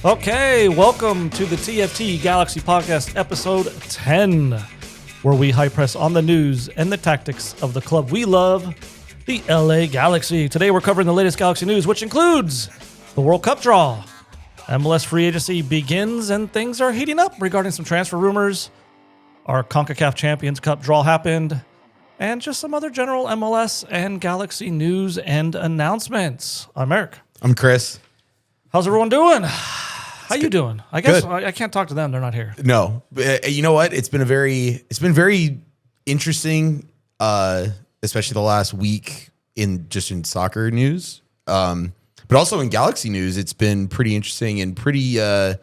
Okay, welcome to the TFT Galaxy Podcast, episode 10, where we high press on the news and the tactics of the club we love, the LA Galaxy. Today we're covering the latest Galaxy news, which includes the World Cup draw. MLS free agency begins and things are heating up regarding some transfer rumors. Our CONCACAF Champions Cup draw happened, and just some other general MLS and Galaxy news and announcements. I'm Eric. I'm Chris. How's everyone doing? How you doing? I guess I can't talk to them. They're not here. No, you know what? It's been very interesting, especially the last week in soccer news, but also in Galaxy news. It's been pretty interesting and pretty a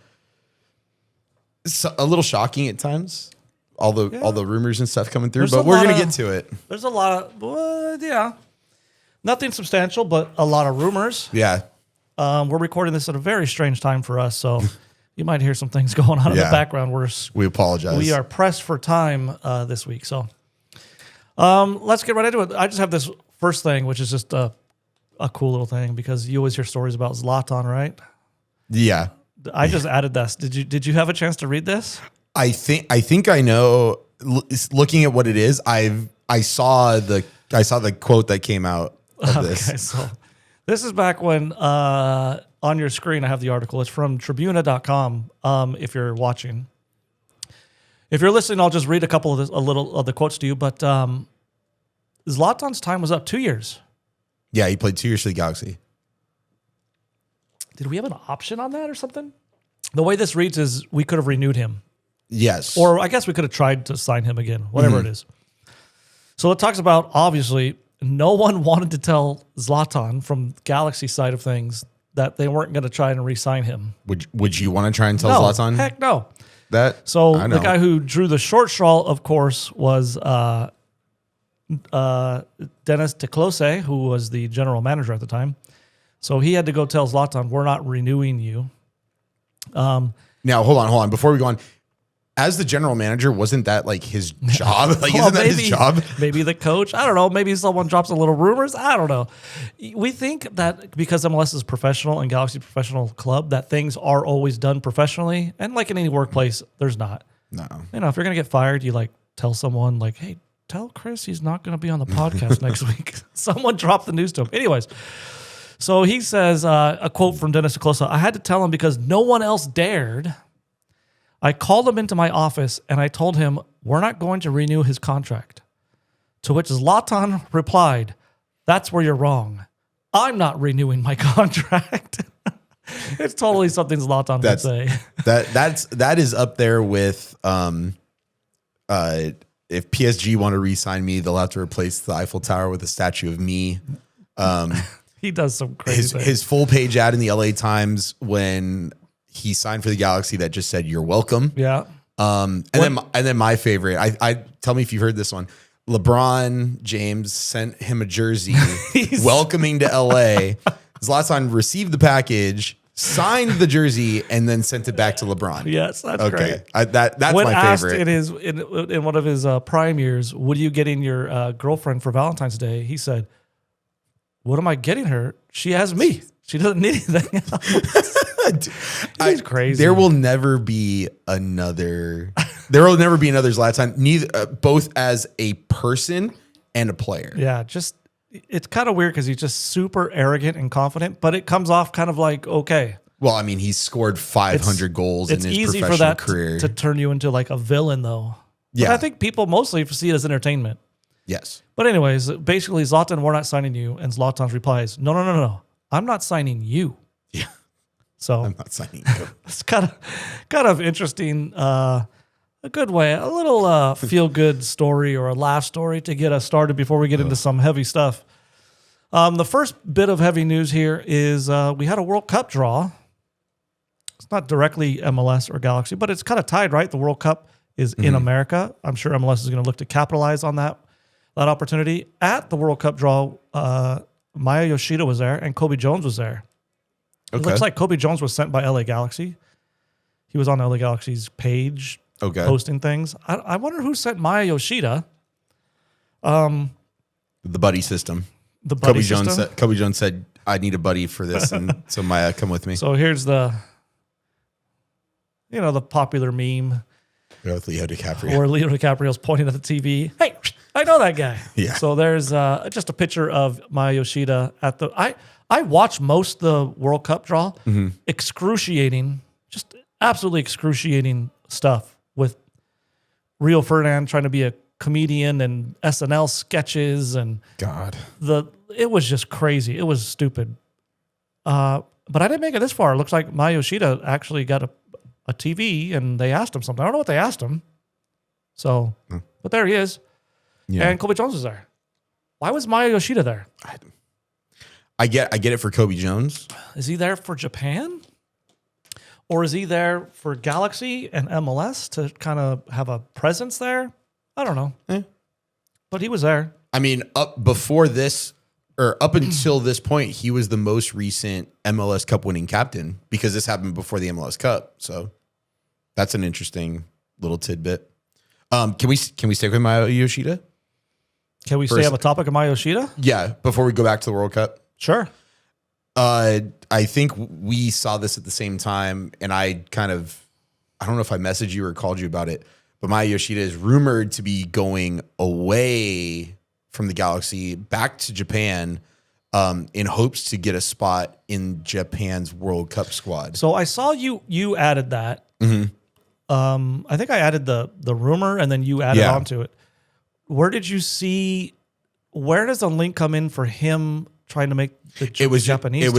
little shocking at times. All the rumors and stuff coming through, but we're gonna get to it. There's a lot of nothing substantial, but a lot of rumors. Yeah. We're recording this at a very strange time for us, so you might hear some things going on in the background. We apologize. We are pressed for time this week, so let's get right into it. I just have this first thing, which is just a cool little thing because you always hear stories about Zlatan, right? Yeah. I just added this. Did you have a chance to read this? I think I know. Looking at what it is, I saw the quote that came out of this. Okay, so this is back when on your screen I have the article. It's from Tribuna.com. If you're watching, if you're listening, I'll just read a little of the quotes to you. But Zlatan's time was up 2 years. Yeah, he played 2 years for the Galaxy. Did we have an option on that or something? The way this reads is we could have renewed him. Yes, or I guess we could have tried to sign him again. Whatever it is. So it talks about obviously. No one wanted to tell Zlatan from Galaxy side of things that they weren't going to try and re-sign him. Would you want to try and tell Zlatan? Heck no. So the guy who drew the short straw, of course, was Dennis Teclose, who was the general manager at the time. So he had to go tell Zlatan, we're not renewing you. Now, hold on. Before we go on, as the general manager, wasn't that like his job? Like, isn't that his job? Maybe the coach. I don't know. Maybe someone drops a little rumors. I don't know. We think that because MLS is professional and Galaxy professional club, that things are always done professionally. And like in any workplace, there's not. No. You know, if you're going to get fired, you like tell someone like, hey, tell Chris he's not going to be on the podcast next week. Someone dropped the news to him. Anyways, so he says, a quote from Dennis Teclose, I had to tell him because no one else dared. I called him into my office and I told him we're not going to renew his contract. To which Zlatan replied, that's where you're wrong. I'm not renewing my contract. It's totally something Zlatan would say. That is up there with if PSG want to re-sign me, they'll have to replace the Eiffel Tower with a statue of me. He does some crazy things. His full page ad in the LA Times when he signed for the Galaxy that just said, you're welcome. Yeah. And then my favorite, I tell me if you've heard this one. LeBron James sent him a jersey welcoming to LA. Zlatan received the package, signed the jersey, and then sent it back to LeBron. Yes, that's great. That's when my asked favorite. In one of his prime years, what are you getting your girlfriend for Valentine's Day? He said, what am I getting her? She has me. She doesn't need anything else. He's crazy. There will never be another Zlatan, neither both as a person and a player. Yeah, just it's kind of weird because he's just super arrogant and confident, but it comes off kind of like okay. Well, I mean, he's scored 500 goals in his professional career. It's easy for that to turn you into like a villain, though. Yeah, but I think people mostly see it as entertainment. Yes, but anyways, basically, Zlatan, we're not signing you, and Zlatan's replies, no, I'm not signing you. Yeah. So I'm not signing you. It's kind of interesting, a good way, a little feel good story or a laugh story to get us started before we get into some heavy stuff. The first bit of heavy news here is we had a World Cup draw. It's not directly MLS or Galaxy, but it's kind of tied, right? The World Cup is in America. I'm sure MLS is going to look to capitalize on that opportunity. At the World Cup draw, Maya Yoshida was there and Kobe Jones was there. It looks like Kobe Jones was sent by LA Galaxy. He was on LA Galaxy's page posting things. I wonder who sent Maya Yoshida. The buddy system. Kobe Jones said, I need a buddy for this. And so Maya, come with me. So here's the the popular meme With Leo DiCaprio. where Leo DiCaprio's pointing at the TV. Hey, I know that guy. Yeah. So there's just a picture of Maya Yoshida at the. I watched most of the World Cup draw. Excruciating, just absolutely excruciating stuff with Rio Ferdinand trying to be a comedian and SNL sketches and God. it was just crazy. It was stupid. But I didn't make it this far. It looks like Maya Yoshida actually got a TV and they asked him something. I don't know what they asked him. So, but there he is. Yeah. And Kobe Jones was there. Why was Maya Yoshida there? I get it for Kobe Jones. Is he there for Japan? Or is he there for Galaxy and MLS to kind of have a presence there? I don't know. But he was there. I mean, up until this point, he was the most recent MLS Cup winning captain because this happened before the MLS Cup. So that's an interesting little tidbit. Can we stick with Maya Yoshida? Can we stay on the topic of Maya Yoshida? Yeah, before we go back to the World Cup. Sure. I think we saw this at the same time, and I don't know if I messaged you or called you about it, but Maya Yoshida is rumored to be going away from the Galaxy back to Japan in hopes to get a spot in Japan's World Cup squad. So I saw you added that. I think I added the rumor, and then you added onto it. Where did you see? Where does the link come in for him trying to make the Japanese? It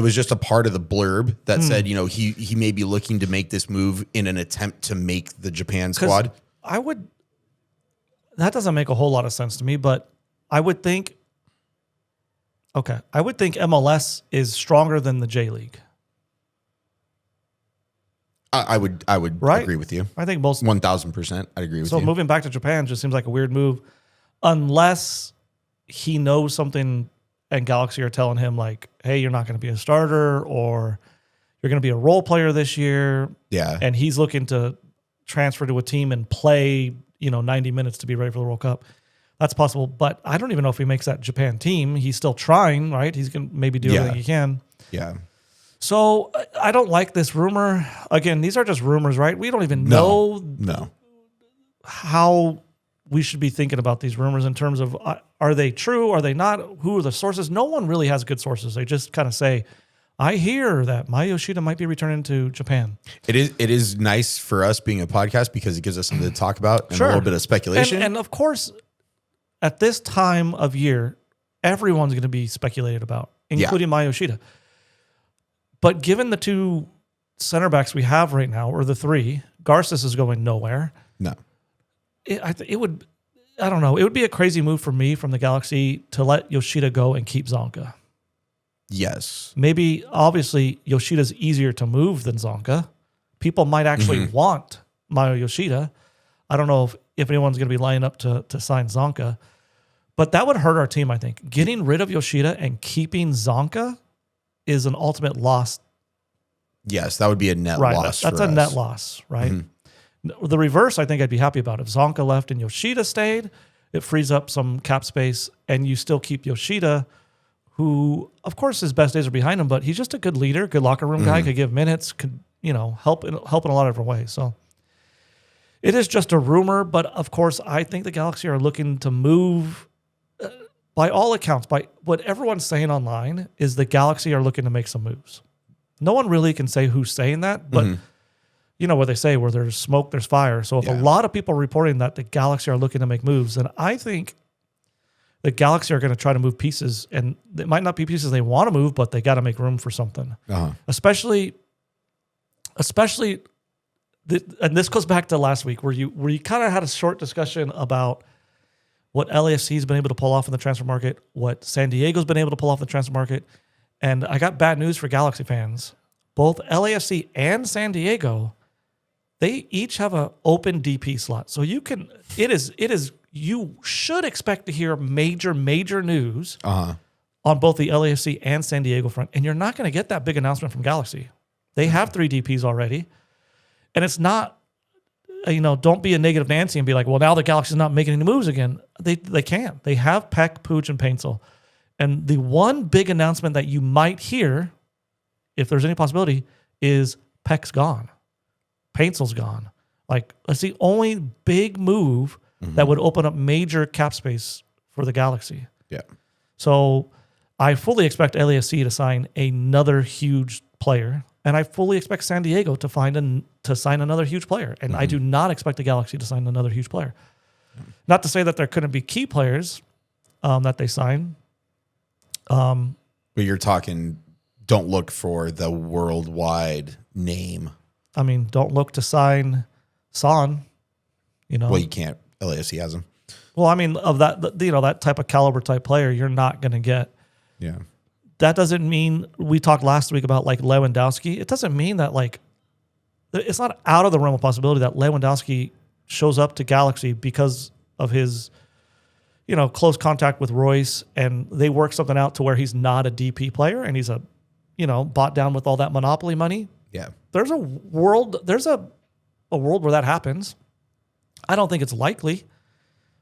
was just a part of the blurb that said, he may be looking to make this move in an attempt to make the Japan squad. That doesn't make a whole lot of sense to me, but I would think MLS is stronger than the J League. I would agree with you. I think most 1,000%. I'd agree with you. So moving back to Japan just seems like a weird move, unless he knows something and Galaxy are telling him like, "Hey, you're not going to be a starter, or you're going to be a role player this year." Yeah, and he's looking to transfer to a team and play, 90 minutes to be ready for the World Cup. That's possible, but I don't even know if he makes that Japan team. He's still trying, right? He's going to maybe do everything he can. Yeah. So I don't like this rumor. Again, these are just rumors, right? We don't even know how we should be thinking about these rumors in terms of are they true? Are they not? Who are the sources? No one really has good sources. They just kind of say, I hear that Maya Yoshida might be returning to Japan. It is nice for us being a podcast because it gives us something to talk about and a little bit of speculation. And of course, at this time of year, everyone's going to be speculated about, including Maya Yoshida. But given the two center backs we have right now, or the three, Garces is going nowhere. No. It would be a crazy move for me from the Galaxy to let Yoshida go and keep Zonka. Yes. Maybe, obviously, Yoshida's easier to move than Zonka. People might actually want Maya Yoshida. I don't know if anyone's going to be lining up to sign Zonka. But that would hurt our team, I think. Getting rid of Yoshida and keeping Zonka is an ultimate loss. Yes, that would be a net loss. That's a net loss, right? The reverse, I think I'd be happy about. If Zonka left and Yoshida stayed, it frees up some cap space, and you still keep Yoshida, who, of course, his best days are behind him, but he's just a good leader, good locker room guy, could give minutes, could help in a lot of different ways. So it is just a rumor, but of course, I think the Galaxy are looking to move. By all accounts, by what everyone's saying online, is the Galaxy are looking to make some moves. No one really can say who's saying that, but what they say, where there's smoke, there's fire. So if a lot of people are reporting that the Galaxy are looking to make moves, then I think the Galaxy are going to try to move pieces, and it might not be pieces they want to move, but they got to make room for something. Especially, and this goes back to last week where you kind of had a short discussion about what LAFC's been able to pull off in the transfer market, what San Diego's been able to pull off in the transfer market. And I got bad news for Galaxy fans. Both LAFC and San Diego, they each have an open DP slot. So you should expect to hear major news on both the LAFC and San Diego front. And you're not going to get that big announcement from Galaxy. They have 3 DPs already. And it's not, don't be a negative Nancy and be like, well, now the Galaxy's not making any moves again. They can't. They have Peck, Pooch, and Paintsel. And the one big announcement that you might hear, if there's any possibility, is Peck's gone. Painsel's gone. Like, that's the only big move that would open up major cap space for the Galaxy. Yeah. So I fully expect LAFC to sign another huge player, and I fully expect San Diego to sign another huge player. And I do not expect the Galaxy to sign another huge player. Not to say that there couldn't be key players that they sign. But you're talking, don't look for the worldwide name. I mean, don't look to sign Son. Well, you can't. LAFC has him. Well, I mean, of that, that type of caliber type player, you're not going to get. Yeah. That doesn't mean, we talked last week about like Lewandowski. It doesn't mean that like, it's not out of the realm of possibility that Lewandowski shows up to Galaxy because of his, close contact with Royce, and they work something out to where he's not a DP player and he's bought down with all that monopoly money. Yeah. There's a world where that happens. I don't think it's likely,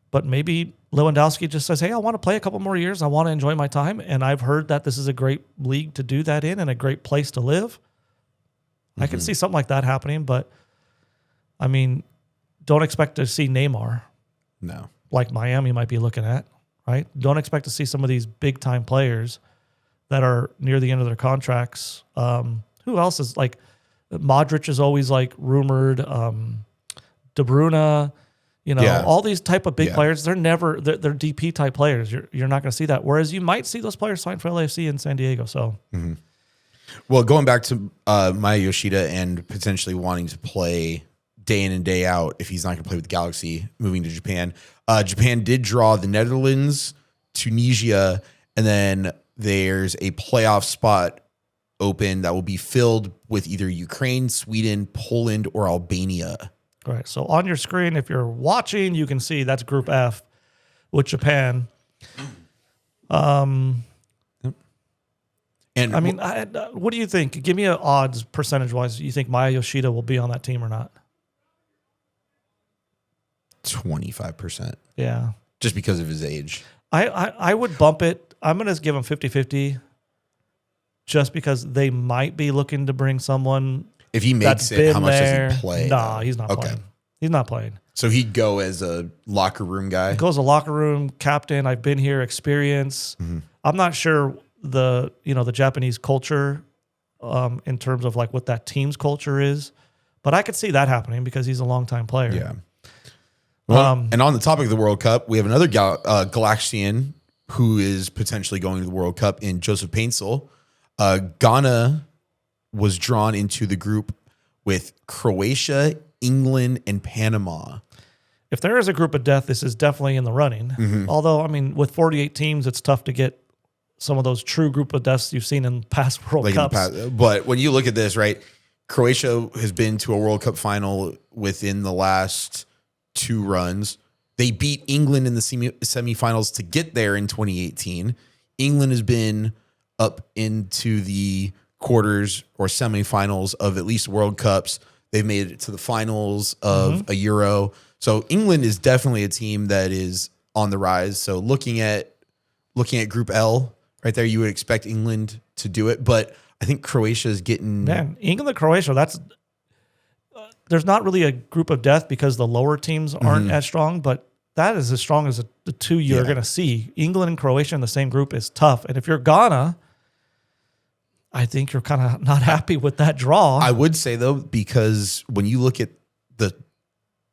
but maybe Lewandowski just says, hey, I want to play a couple more years. I want to enjoy my time. And I've heard that this is a great league to do that in and a great place to live. I can see something like that happening, but I mean, don't expect to see Neymar. No. Like Miami might be looking at, right? Don't expect to see some of these big time players that are near the end of their contracts. Who else is like, Modric is always like rumored, De Bruyne, all these type of big players, they're DP type players. You're not going to see that. Whereas you might see those players sign for LAFC in San Diego. So, Well, going back to Maya Yoshida and potentially wanting to play day in and day out, if he's not going to play with the Galaxy, moving to Japan. Japan did draw the Netherlands, Tunisia, and then there's a playoff spot open that will be filled with either Ukraine, Sweden, Poland, or Albania. All right. So on your screen, if you're watching, you can see that's Group F with Japan. And I mean, what do you think? Give me an odds percentage-wise. You think Maya Yoshida will be on that team or not? 25%. Yeah. Just because of his age. I would bump it. I'm going to give him 50-50 just because they might be looking to bring someone. If he makes it, how much does he play? Nah, he's not playing. He's not playing. So he'd go as a locker room guy? He goes a locker room captain. I've been here, experience. I'm not sure the Japanese culture in terms of like what that team's culture is, but I could see that happening because he's a longtime player. Yeah. Well, and on the topic of the World Cup, we have another Galaxian who is potentially going to the World Cup in Joseph Paintsel. Ghana was drawn into the group with Croatia, England, and Panama. If there is a group of death, this is definitely in the running. Although, I mean, with 48 teams, it's tough to get some of those true group of deaths you've seen in past World Cups. But when you look at this, right, Croatia has been to a World Cup final within the last 2 runs. They beat England in the semifinals to get there in 2018. England has been up into the quarters or semifinals of at least World Cups. They've made it to the finals of a Euro. So England is definitely a team that is on the rise. So looking at Group L right there, you would expect England to do it. But I think Croatia is getting... Man, England and Croatia, that's... there's not really a group of death because the lower teams aren't as strong, but that is as strong as the two you're going to see. England and Croatia in the same group is tough. And if you're Ghana... I think you're kind of not happy with that draw. I would say though, because when you look at the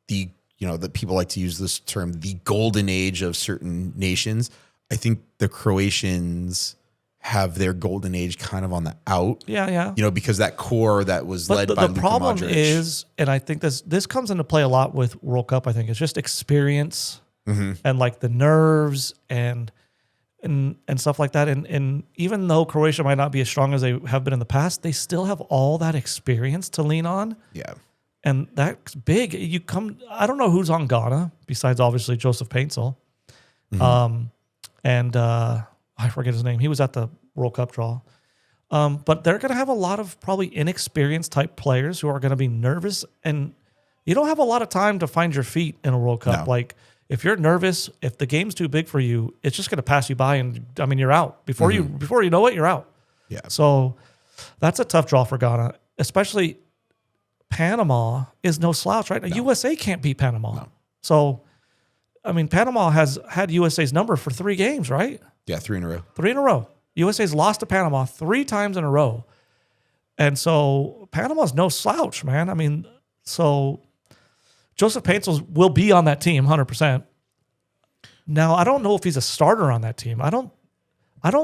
people like to use this term, the golden age of certain nations, I think the Croatians have their golden age kind of on the out. Yeah. Because that core that was led by Luka Modric. The problem is, and I think this comes into play a lot with World Cup, I think, it's just experience and like the nerves and stuff like that. And even though Croatia might not be as strong as they have been in the past, they still have all that experience to lean on. Yeah. And that's big. I don't know who's on Ghana besides obviously Joseph Paintsel. I forget his name. He was at the World Cup draw. But they're going to have a lot of probably inexperienced type players who are going to be nervous. And you don't have a lot of time to find your feet in a World Cup. No. Like, if you're nervous, if the game's too big for you, it's just going to pass you by, and I mean, you're out before you know it. You're out. Yeah. So that's a tough draw for Ghana, especially Panama is no slouch, right? Now, USA can't beat Panama. No. So, I mean, Panama has had USA's number for 3 games, right? Yeah, 3 in a row. 3 in a row. USA's lost to Panama 3 times in a row. And so Panama's no slouch, man. I mean, so Joseph Paintsel will be on that team 100%. Now, I don't know if he's a starter on that team. I don't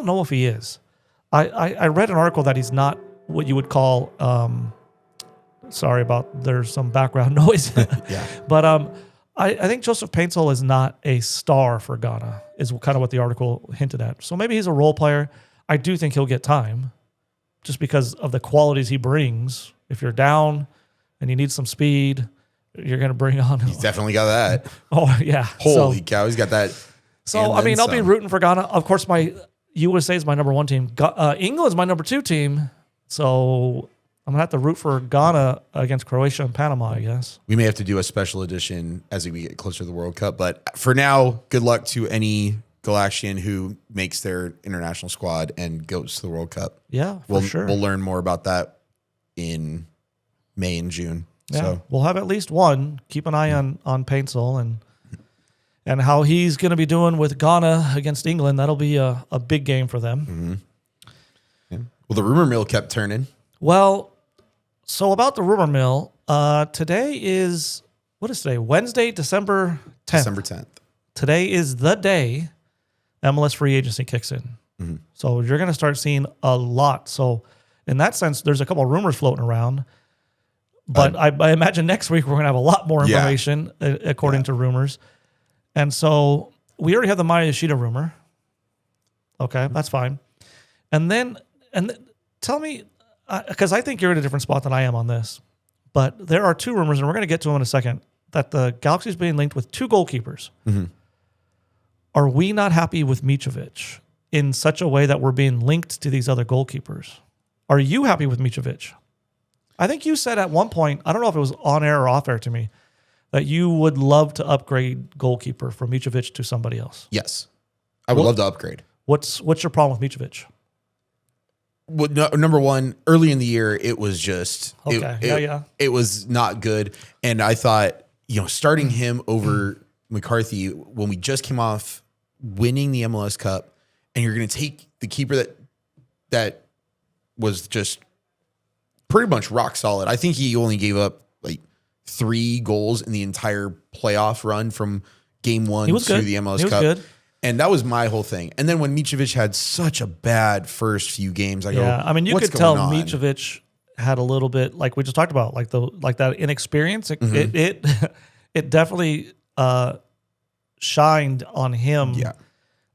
know if he is. I read an article that he's not what you would call sorry about there's some background noise. Yeah. But I think Joseph Paintsel is not a star for Ghana, is kind of what the article hinted at. So maybe he's a role player. I do think he'll get time just because of the qualities he brings. If you're down and you need some speed, you're going to bring on. He's definitely got that. Oh, yeah. Holy cow, he's got that. So, I mean, I'll be rooting for Ghana. Of course, my USA is my number 1 team. England's my number 2 team. So I'm going to have to root for Ghana against Croatia and Panama, I guess. We may have to do a special edition as we get closer to the World Cup. But for now, good luck to any Galaxian who makes their international squad and goes to the World Cup. Yeah, for sure. We'll learn more about that in May and June. Yeah, so we'll have at least one. Keep an eye on Paintsel and how he's going to be doing with Ghana against England. That'll be a big game for them. Mm-hmm. Yeah. Well, the rumor mill kept turning. Well, so about the rumor mill, today is, what is today? Wednesday, December 10th. December 10th. Today is the day MLS free agency kicks in. Mm-hmm. So you're going to start seeing a lot. So in that sense, there's a couple of rumors floating around. But I imagine next week we're going to have a lot more information according to rumors. And so we already have the Maya Yoshida rumor. Okay, that's fine. And then tell me, because I think you're in a different spot than I am on this, but there are 2 rumors, and we're going to get to them in a second, that the Galaxy is being linked with 2 goalkeepers. Mm-hmm. Are we not happy with Mitrovic in such a way that we're being linked to these other goalkeepers? Are you happy with Mitrovic? I think you said at one point, I don't know if it was on air or off air to me, that you would love to upgrade goalkeeper from Mitrovic to somebody else. Yes. I would love to upgrade. What's your problem with Mitrovic? Well, no, number one, early in the year, it was just okay. It was not good, and I thought starting him over McCarthy when we just came off winning the MLS Cup, and you're going to take the keeper that was just pretty much rock solid. I think he only gave up like 3 goals in the entire playoff run from game 1 to the MLS Cup. Good. And that was my whole thing. And then when Mitrovic had such a bad first few games, I go, I mean, you could tell Mitrovic had a little bit, like we just talked about, like that inexperience. It definitely shined on him. Yeah.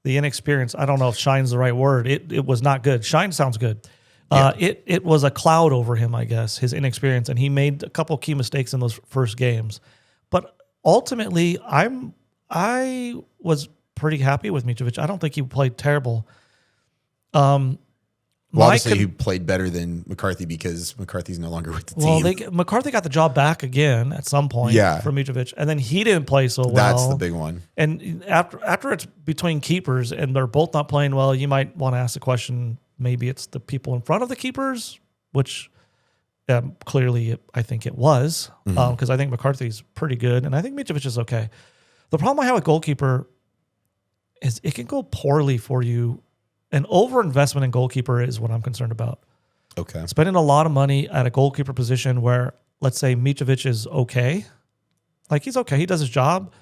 The inexperience. I don't know if shine's the right word. It was not good. Shine sounds good. It was a cloud over him, I guess, his inexperience, and he made a couple key mistakes in those first games. But ultimately, I was pretty happy with Mitrovic. I don't think he played terrible. Obviously, he played better than McCarthy because McCarthy's no longer with the team. Well, McCarthy got the job back again at some point for Mitrovic, and then he didn't play so well. That's the big one. And after it's between keepers and they're both not playing well, you might want to ask the question, maybe it's the people in front of the keepers, which clearly I think it was, because I think McCarthy's pretty good, and I think Mitrovic is okay. The problem I have with goalkeeper is it can go poorly for you. An overinvestment in goalkeeper is what I'm concerned about. Okay. Spending a lot of money at a goalkeeper position where, let's say, Mitrovic is okay. Like, he's okay. He does his job.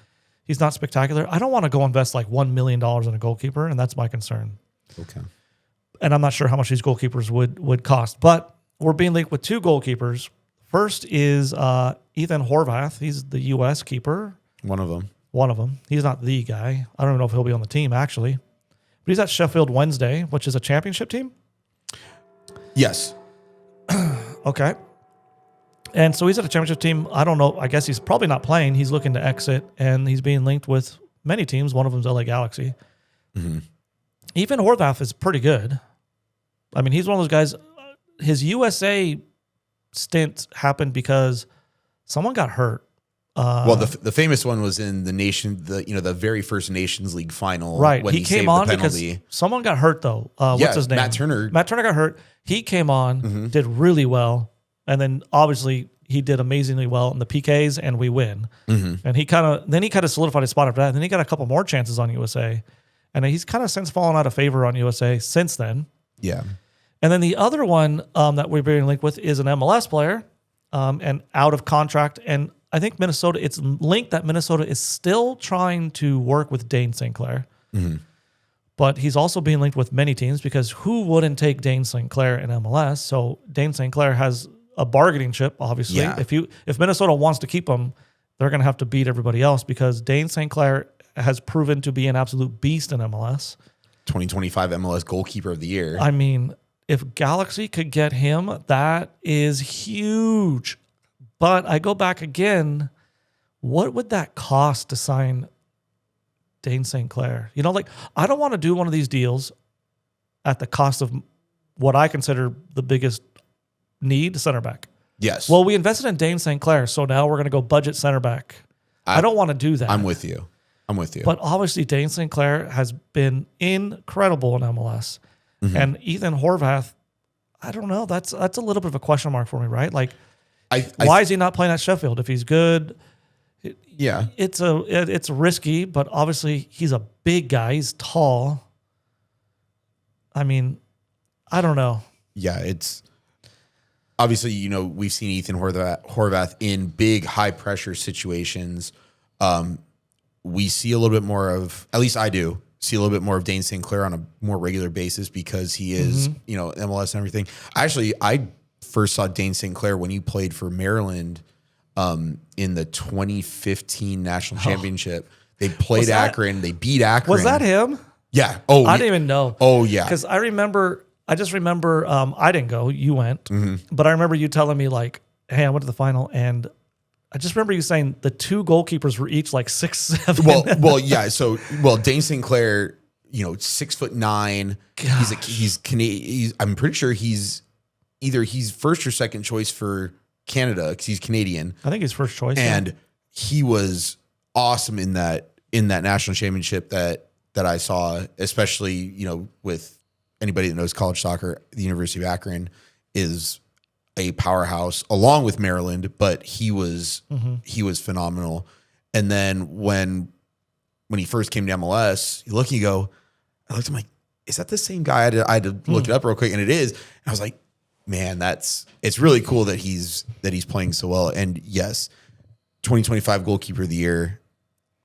He's not spectacular. I don't want to go invest like $1 million in a goalkeeper, and that's my concern. Okay. And I'm not sure how much these goalkeepers would cost. But we're being linked with 2 goalkeepers. First is Ethan Horvath. He's the U.S. keeper. One of them. He's not the guy. I don't even know if he'll be on the team, actually. But he's at Sheffield Wednesday, which is a championship team? Yes. Okay. And so he's at a championship team. I don't know. I guess he's probably not playing. He's looking to exit, and he's being linked with many teams. One of them is LA Galaxy. Mm-hmm. Even Horvath is pretty good. I mean, he's one of those guys. His USA stint happened because someone got hurt. Well, the famous one was in the very first Nations League final. Right. When he came on because someone got hurt, though. What's his name? Matt Turner. Matt Turner got hurt. He came on, did really well, and then obviously he did amazingly well in the PKs, and we win. And he kind of solidified his spot after that. And then he got a couple more chances on USA, and he's kind of since fallen out of favor on USA since then. Yeah. And then the other one that we're being linked with is an MLS player, and out of contract. And I think Minnesota, it's linked that Minnesota is still trying to work with Dane St. Clair. But he's also being linked with many teams, because who wouldn't take Dane St. Clair in MLS? So Dane St. Clair has a bargaining chip, obviously. Yeah. If Minnesota wants to keep him, they're going to have to beat everybody else, because Dane St. Clair has proven to be an absolute beast in MLS. 2025 MLS goalkeeper of the year. I mean, if Galaxy could get him, that is huge. But I go back again, what would that cost to sign Dane St. Clair? You know, like, I don't want to do one of these deals at the cost of what I consider the biggest need, center back. Yes. Well, we invested in Dane St. Clair, so now we're going to go budget center back. I don't want to do that. I'm with you. But obviously, Dane St. Clair has been incredible in MLS. And Ethan Horvath, I don't know. That's a little bit of a question mark for me, right? Like, why is he not playing at Sheffield if he's good? Yeah. It's risky, but obviously he's a big guy. He's tall. I mean, I don't know. Yeah, it's obviously, you know, we've seen Ethan Horvath in big, high pressure situations. We see a little bit more of, at least I do, see a little bit more of Dane St. Clair on a more regular basis, because he is, you know, MLS and everything. Actually, I first saw Dane St. Clair when he played for Maryland in the 2015 National Championship. They played Akron. They beat Akron. Was that him? Yeah. Oh, I didn't even know. Oh, yeah. Because I just remember, I didn't go. You went. But I remember you telling me, like, hey, I went to the final, and I just remember you saying the two goalkeepers were each like 6'7". Well, yeah. So, Dane St. Clair, you know, 6'9". He's Canadian. I'm pretty sure he's first or second choice for Canada, because he's Canadian. I think he's first choice. And he was awesome in that national championship that I saw, especially, you know, with anybody that knows college soccer, the University of Akron is a powerhouse along with Maryland, but he was phenomenal. And then when he first came to MLS, you look and you go, I looked at him like, is that the same guy? I had to look it up real quick, and it is. And I was like, man, it's really cool that he's playing so well. And yes, 2025 goalkeeper of the year,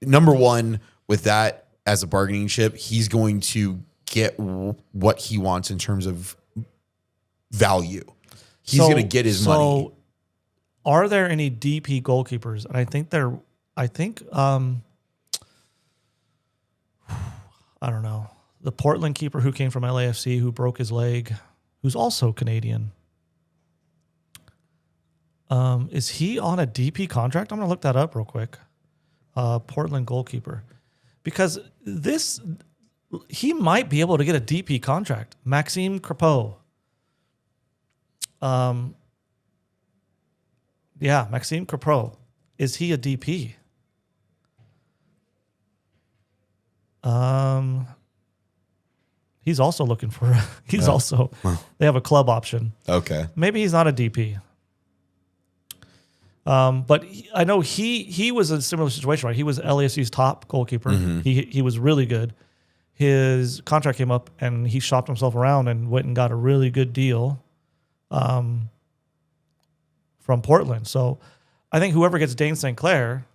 number one with that as a bargaining chip, he's going to get what he wants in terms of value. He's going to get his money. Are there any DP goalkeepers? And I think I don't know. The Portland keeper who came from LAFC, who broke his leg, who's also Canadian. Is he on a DP contract? I'm going to look that up real quick. Portland goalkeeper. Because he might be able to get a DP contract. Maxime Crepeau. Maxime Crepeau. Is he a DP? He's also looking for. They have a club option. Okay. Maybe he's not a DP. But I know he was in a similar situation, right? He was LAFC's top goalkeeper. He was really good. His contract came up, and he shopped himself around and went and got a really good deal from Portland. So I think whoever gets Dane St. Clair,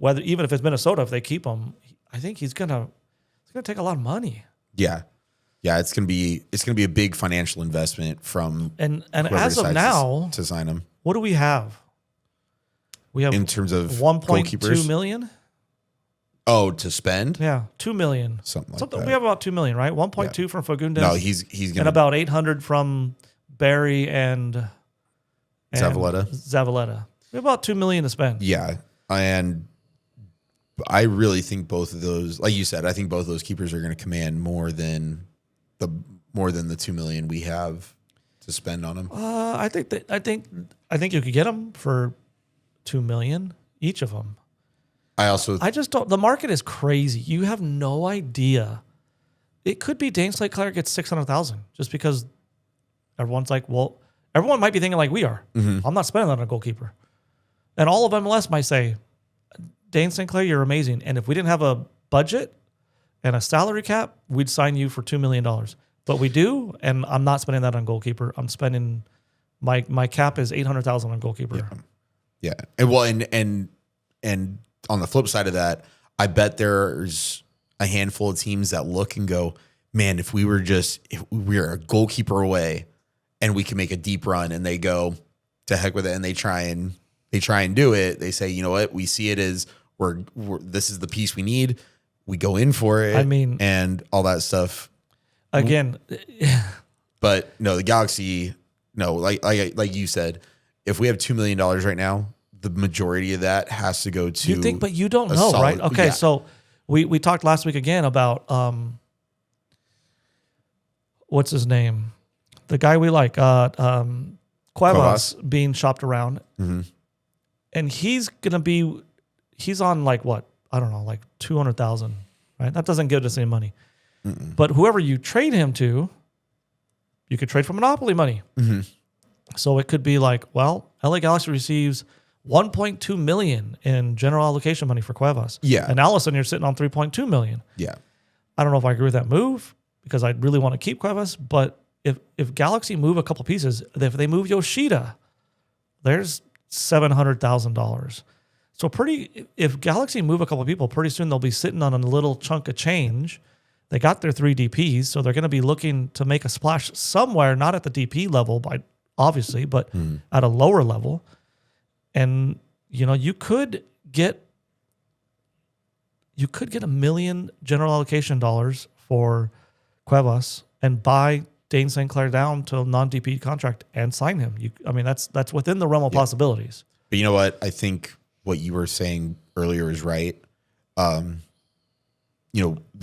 even if it's Minnesota, if they keep him, I think it's gonna take a lot of money. Yeah. Yeah, it's gonna be a big financial investment from and as of now to sign him. What do we have? We have in terms of 1.2 million. Oh, to spend? Yeah, 2 million. Something like that. We have about 2 million, right? 1.2 from Fagundes. No, he's gonna, and about 800 from Barry and Zavaleta. We have about 2 million to spend. Yeah, and I really think both of those, like you said, I think both of those keepers are going to command more than the 2 million we have to spend on them. I think you could get them for 2 million each of them. I just don't. The market is crazy. You have no idea. It could be Dane St. Clair gets 600,000 just because everyone's like, well, Everyone might be thinking like we are. I'm not spending that on a goalkeeper. And all of MLS might say, Dane St. Clair, you're amazing. And if we didn't have a budget and a salary cap, we'd sign you for $2 million. But we do, and I'm not spending that on goalkeeper. I'm spending my cap is $800,000 on goalkeeper. Yeah. And on the flip side of that, I bet there's a handful of teams that look and go, man, if we were a goalkeeper away and we can make a deep run, and they go to heck with it and they try and do it. They say, you know what, we see it as this is the piece we need. We go in for it. I mean, and all that stuff. Again, but no, the Galaxy, no, like you said, if we have $2 million right now, the majority of that has to go to. You think, but you don't know, right? Okay, yeah. So we talked last week again about what's his name, the guy we like, Cuevas being shopped around, and he's on like what, I don't know, like 200,000, right? That doesn't give us any money. But whoever you trade him to, you could trade for monopoly money. So it could be like, well, LA Galaxy receives $1.2 million in general allocation money for Cuevas. Yeah. And Allison, you're sitting on $3.2 million. Yeah. I don't know if I agree with that move because I really want to keep Cuevas, but if Galaxy move a couple pieces, if they move Yoshida, there's $700,000. So if Galaxy move a couple people, pretty soon they'll be sitting on a little chunk of change. They got their 3 DPs, so they're going to be looking to make a splash somewhere, not at the DP level, obviously, but at a lower level. And you could get $1 million general allocation dollars for Cuevas and buy Dane St. Clair down to a non-DP contract and sign him. That's within the realm of possibilities. But you know what? I think what you were saying earlier is right. That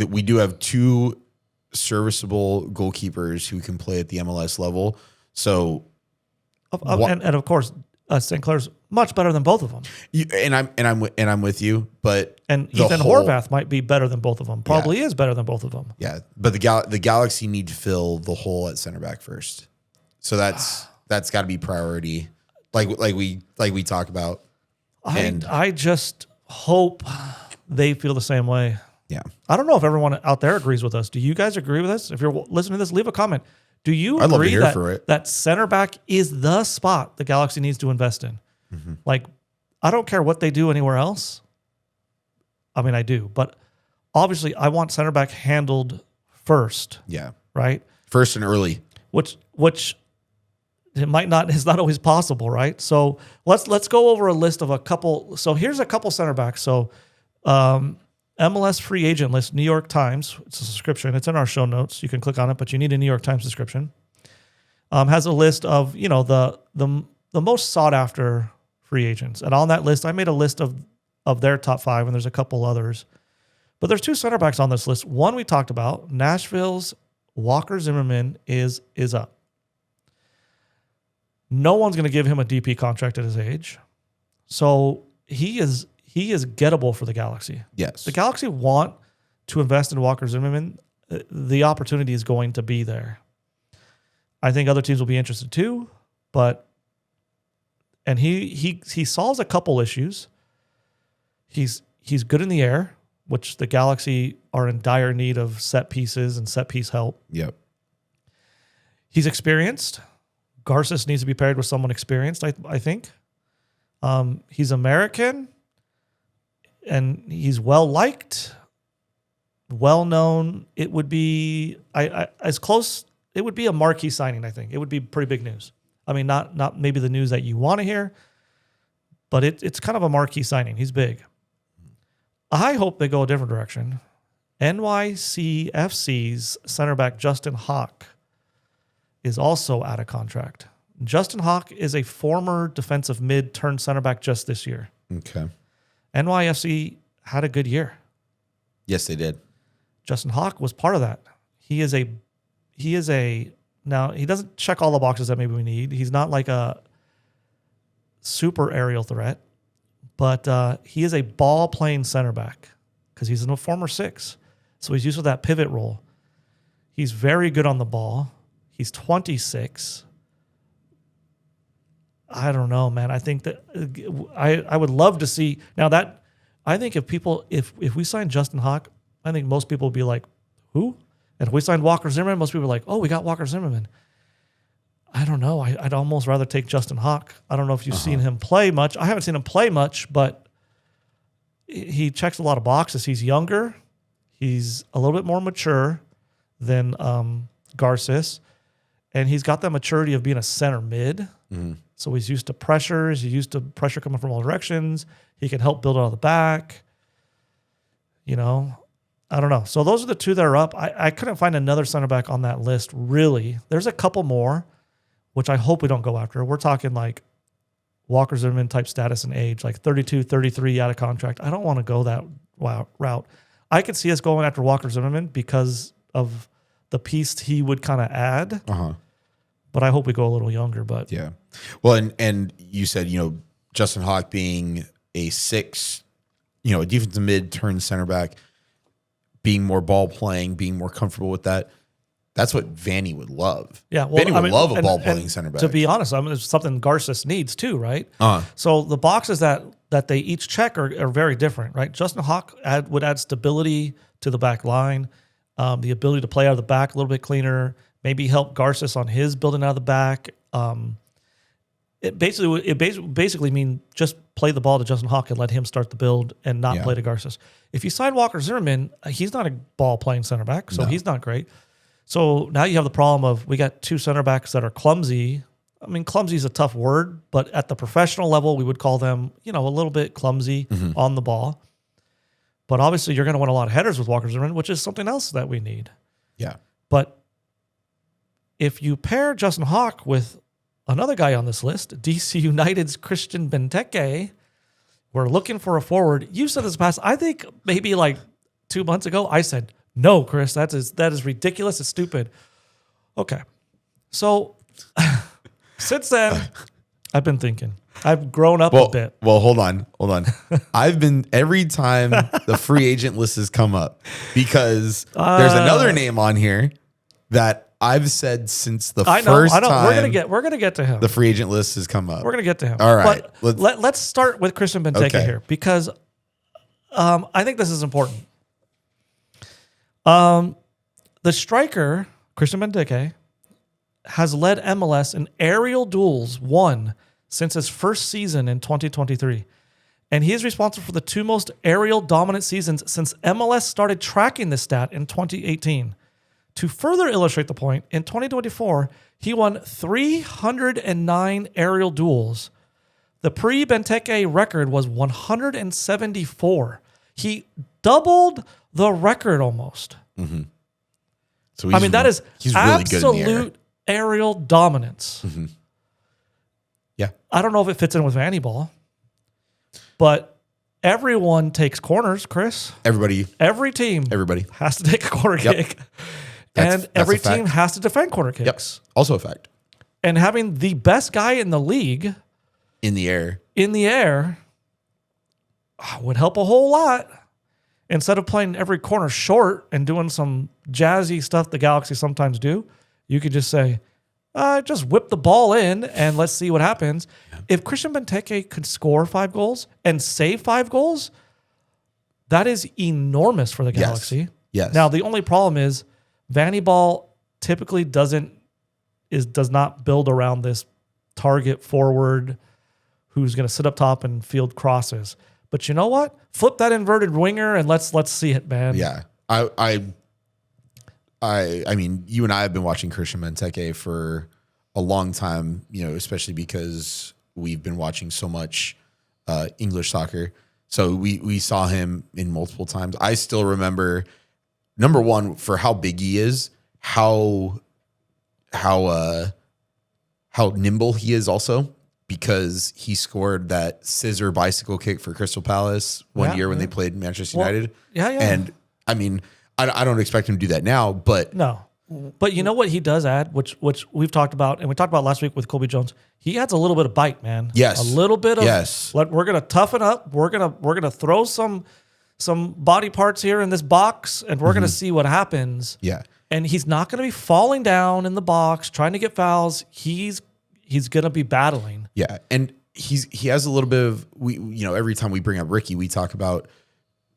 we do have 2 serviceable goalkeepers who can play at the MLS level. So, and of course, St. Clair's much better than both of them. I'm with you, but Ethan Horvath might be better than both of them. Probably is better than both of them. Yeah, but the Galaxy need to fill the hole at center back first. So that's got to be priority. Like we talk about. I just hope they feel the same way. Yeah. I don't know if everyone out there agrees with us. Do you guys agree with us? If you're listening to this, leave a comment. Do you agree that center back is the spot the Galaxy needs to invest in? Like, I don't care what they do anywhere else. I mean, I do, but obviously I want center back handled first. Yeah. Right? First and early. Which it is not always possible, right? So let's go over a list of a couple. So here's a couple center backs. So MLS free agent list, New York Times. It's a subscription. It's in our show notes. You can click on it, but you need a New York Times subscription. Has a list of the most sought after free agents, and on that list, I made a list of their top 5, and there's a couple others. But there's 2 center backs on this list. One we talked about, Nashville's Walker Zimmerman is up. No one's going to give him a DP contract at his age, so he is gettable for the Galaxy. Yes. The Galaxy want to invest in Walker Zimmerman. The opportunity is going to be there. I think other teams will be interested too, and he solves a couple issues. He's good in the air, which the Galaxy are in dire need of set pieces and set piece help. Yep. He's experienced. Garces needs to be paired with someone experienced, I think. He's American. And he's well-liked, well-known. It would be it would be a marquee signing, I think. It would be pretty big news. I mean, not maybe the news that you want to hear, but it's kind of a marquee signing. He's big. I hope they go a different direction. NYCFC's center back Justin Hawk is also out of contract. Justin Hawk is a former defensive mid turned center back just this year. Okay. NYFC had a good year. Yes, they did. Justin Hawk was part of that. Now he doesn't check all the boxes that maybe we need. He's not like a super aerial threat, but he is a ball playing center back because he's a former 6. So he's used to that pivot role. He's very good on the ball. He's 26. I don't know, man. I think that I would love to see now that I think if we sign Justin Hawk, I think most people would be like, who? And if we signed Walker Zimmerman, most people are like, oh, we got Walker Zimmerman. I don't know. I'd almost rather take Justin Hawk. I don't know if you've seen him play much. I haven't seen him play much, but he checks a lot of boxes. He's younger. He's a little bit more mature than Garces. And he's got that maturity of being a center mid. Mm-hmm. So he's used to pressures. He's used to pressure coming from all directions. He can help build out of the back. You know, I don't know. So those are the two that are up. I couldn't find another center back on that list, really. There's a couple more, which I hope we don't go after. We're talking like Walker Zimmerman type status and age, like 32, 33 out of contract. I don't want to go that route. I could see us going after Walker Zimmerman because of the piece he would kind of add. But I hope we go a little younger. But yeah. Well, and you said, Justin Hawk being a 6, a defensive mid turned center back, being more ball playing, being more comfortable with that. That's what Vanny would love. Yeah, Vanny would love a ball playing center back. To be honest, it's something Garces needs too, right? So the boxes that they each check are very different, right? Justin Hawk would add stability to the back line, the ability to play out of the back a little bit cleaner, maybe help Garces on his building out of the back. It basically mean just play the ball to Justin Hawk and let him start the build and not play to Garces. If you sign Walker Zimmerman, he's not a ball playing center back, so he's not great. So now you have the problem of we got two center backs that are clumsy. I mean, clumsy is a tough word, but at the professional level, we would call them, a little bit clumsy on the ball. But obviously, you're going to win a lot of headers with Walker Zimmerman, which is something else that we need. Yeah. But if you pair Justin Hawk with another guy on this list, DC United's Christian Benteke, we're looking for a forward. You said this past, I think maybe like 2 months ago, I said, no, Chris, that is ridiculous. It's stupid. Okay. So since then, I've been thinking. I've grown up a bit. Well, hold on. I've been, every time the free agent list has come up, because there's another name on here that I've said since the first time we're gonna get to him. The free agent list has come up. We're gonna get to him. All right. But let's start with Christian Benteke here, because I think this is important. The striker, Christian Benteke, has led MLS in aerial duels won since his first season in 2023. And he is responsible for the two most aerial dominant seasons since MLS started tracking this stat in 2018. To further illustrate the point, in 2024, he won 309 aerial duels. The pre-Benteke record was 174. He doubled the record almost. Mm-hmm. So that is he's really good in the air. Absolute aerial dominance. Mm-hmm. Yeah. I don't know if it fits in with Vanny Ball, but everyone takes corners, Chris. Every team has to take a corner kick. And every team has to defend corner kicks. Yep. Also a fact. And having the best guy in the league in the air would help a whole lot. Instead of playing every corner short and doing some jazzy stuff the Galaxy sometimes do, you could just say, just whip the ball in and let's see what happens. Yeah. If Christian Benteke could score 5 goals and save 5 goals, that is enormous for the Galaxy. Yes. Now, the only problem is Vanny Ball typically does not build around this target forward who's going to sit up top and field crosses. But you know what? Flip that inverted winger and let's see it, man. Yeah. I mean, you and I have been watching Christian Benteke for a long time, especially because we've been watching so much English soccer. So we saw him in multiple times. I still remember, number one, for how big he is, how nimble he is also. Because he scored that scissor bicycle kick for Crystal Palace one year when they played Manchester United. Yeah. And I mean, I don't expect him to do that now, but no. But you know what he does add, which we've talked about, and we talked about last week with Colby Jones. He adds a little bit of bite, man. Yes, a little bit of. Yes, we're gonna toughen up. We're gonna throw some body parts here in this box, and we're gonna see what happens. Yeah, and he's not gonna be falling down in the box trying to get fouls. He's going to be battling. Yeah, and he has a little bit of every time we bring up Ricky, we talk about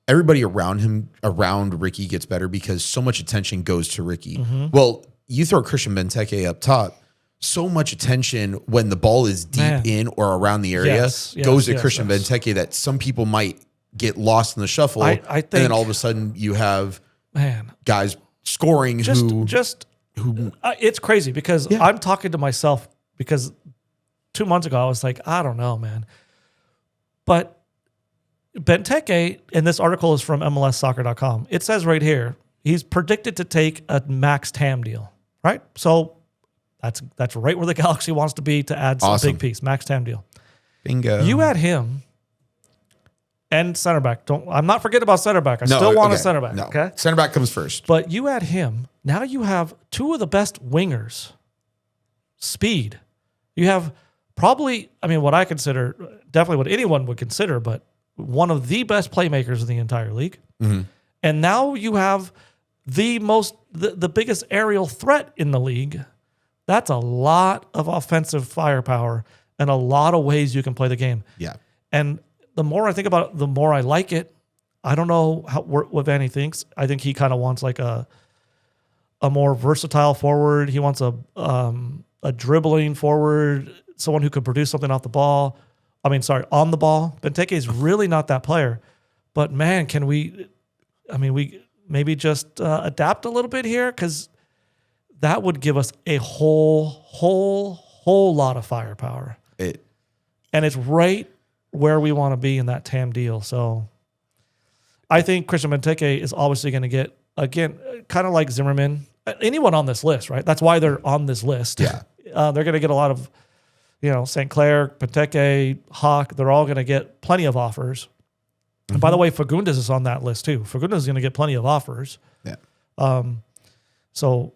everybody around Ricky gets better because so much attention goes to Ricky. Mm-hmm. Well, you throw Christian Benteke up top, so much attention when the ball is deep in or around the area goes to Christian Benteke that some people might get lost in the shuffle. I think, and then all of a sudden you have guys scoring who it's crazy because I'm talking to myself because 2 months ago I was like, I don't know, man. But Benteke, and this article is from MLSsoccer.com. It says right here, he's predicted to take a max TAM deal, right? So that's right where the Galaxy wants to be to add some big piece, max TAM deal. Bingo. You add him and center back. I'm not forgetting about center back. I still want a center back. No. Okay, center back comes first. But you add him. Now you have two of the best wingers. Speed. You have probably, what I consider, definitely what anyone would consider, but one of the best playmakers in the entire league. Mm-hmm. And now you have the biggest aerial threat in the league. That's a lot of offensive firepower and a lot of ways you can play the game. Yeah. And the more I think about it, the more I like it. I don't know what Vanny thinks. I think he kind of wants like a more versatile forward. He wants a dribbling forward, someone who could produce something off the ball. On the ball. Benteke is really not that player. But man, can we maybe just adapt a little bit here? Because that would give us a whole lot of firepower. And it's right where we want to be in that TAM deal. So I think Christian Benteke is obviously going to get, again, kind of like Zimmerman, anyone on this list, right? That's why they're on this list. Yeah. They're going to get a lot of, St. Clair, Benteke, Hawk, they're all going to get plenty of offers. Mm-hmm. And by the way, Fagundes is on that list too. Fagundes is going to get plenty of offers. Yeah. So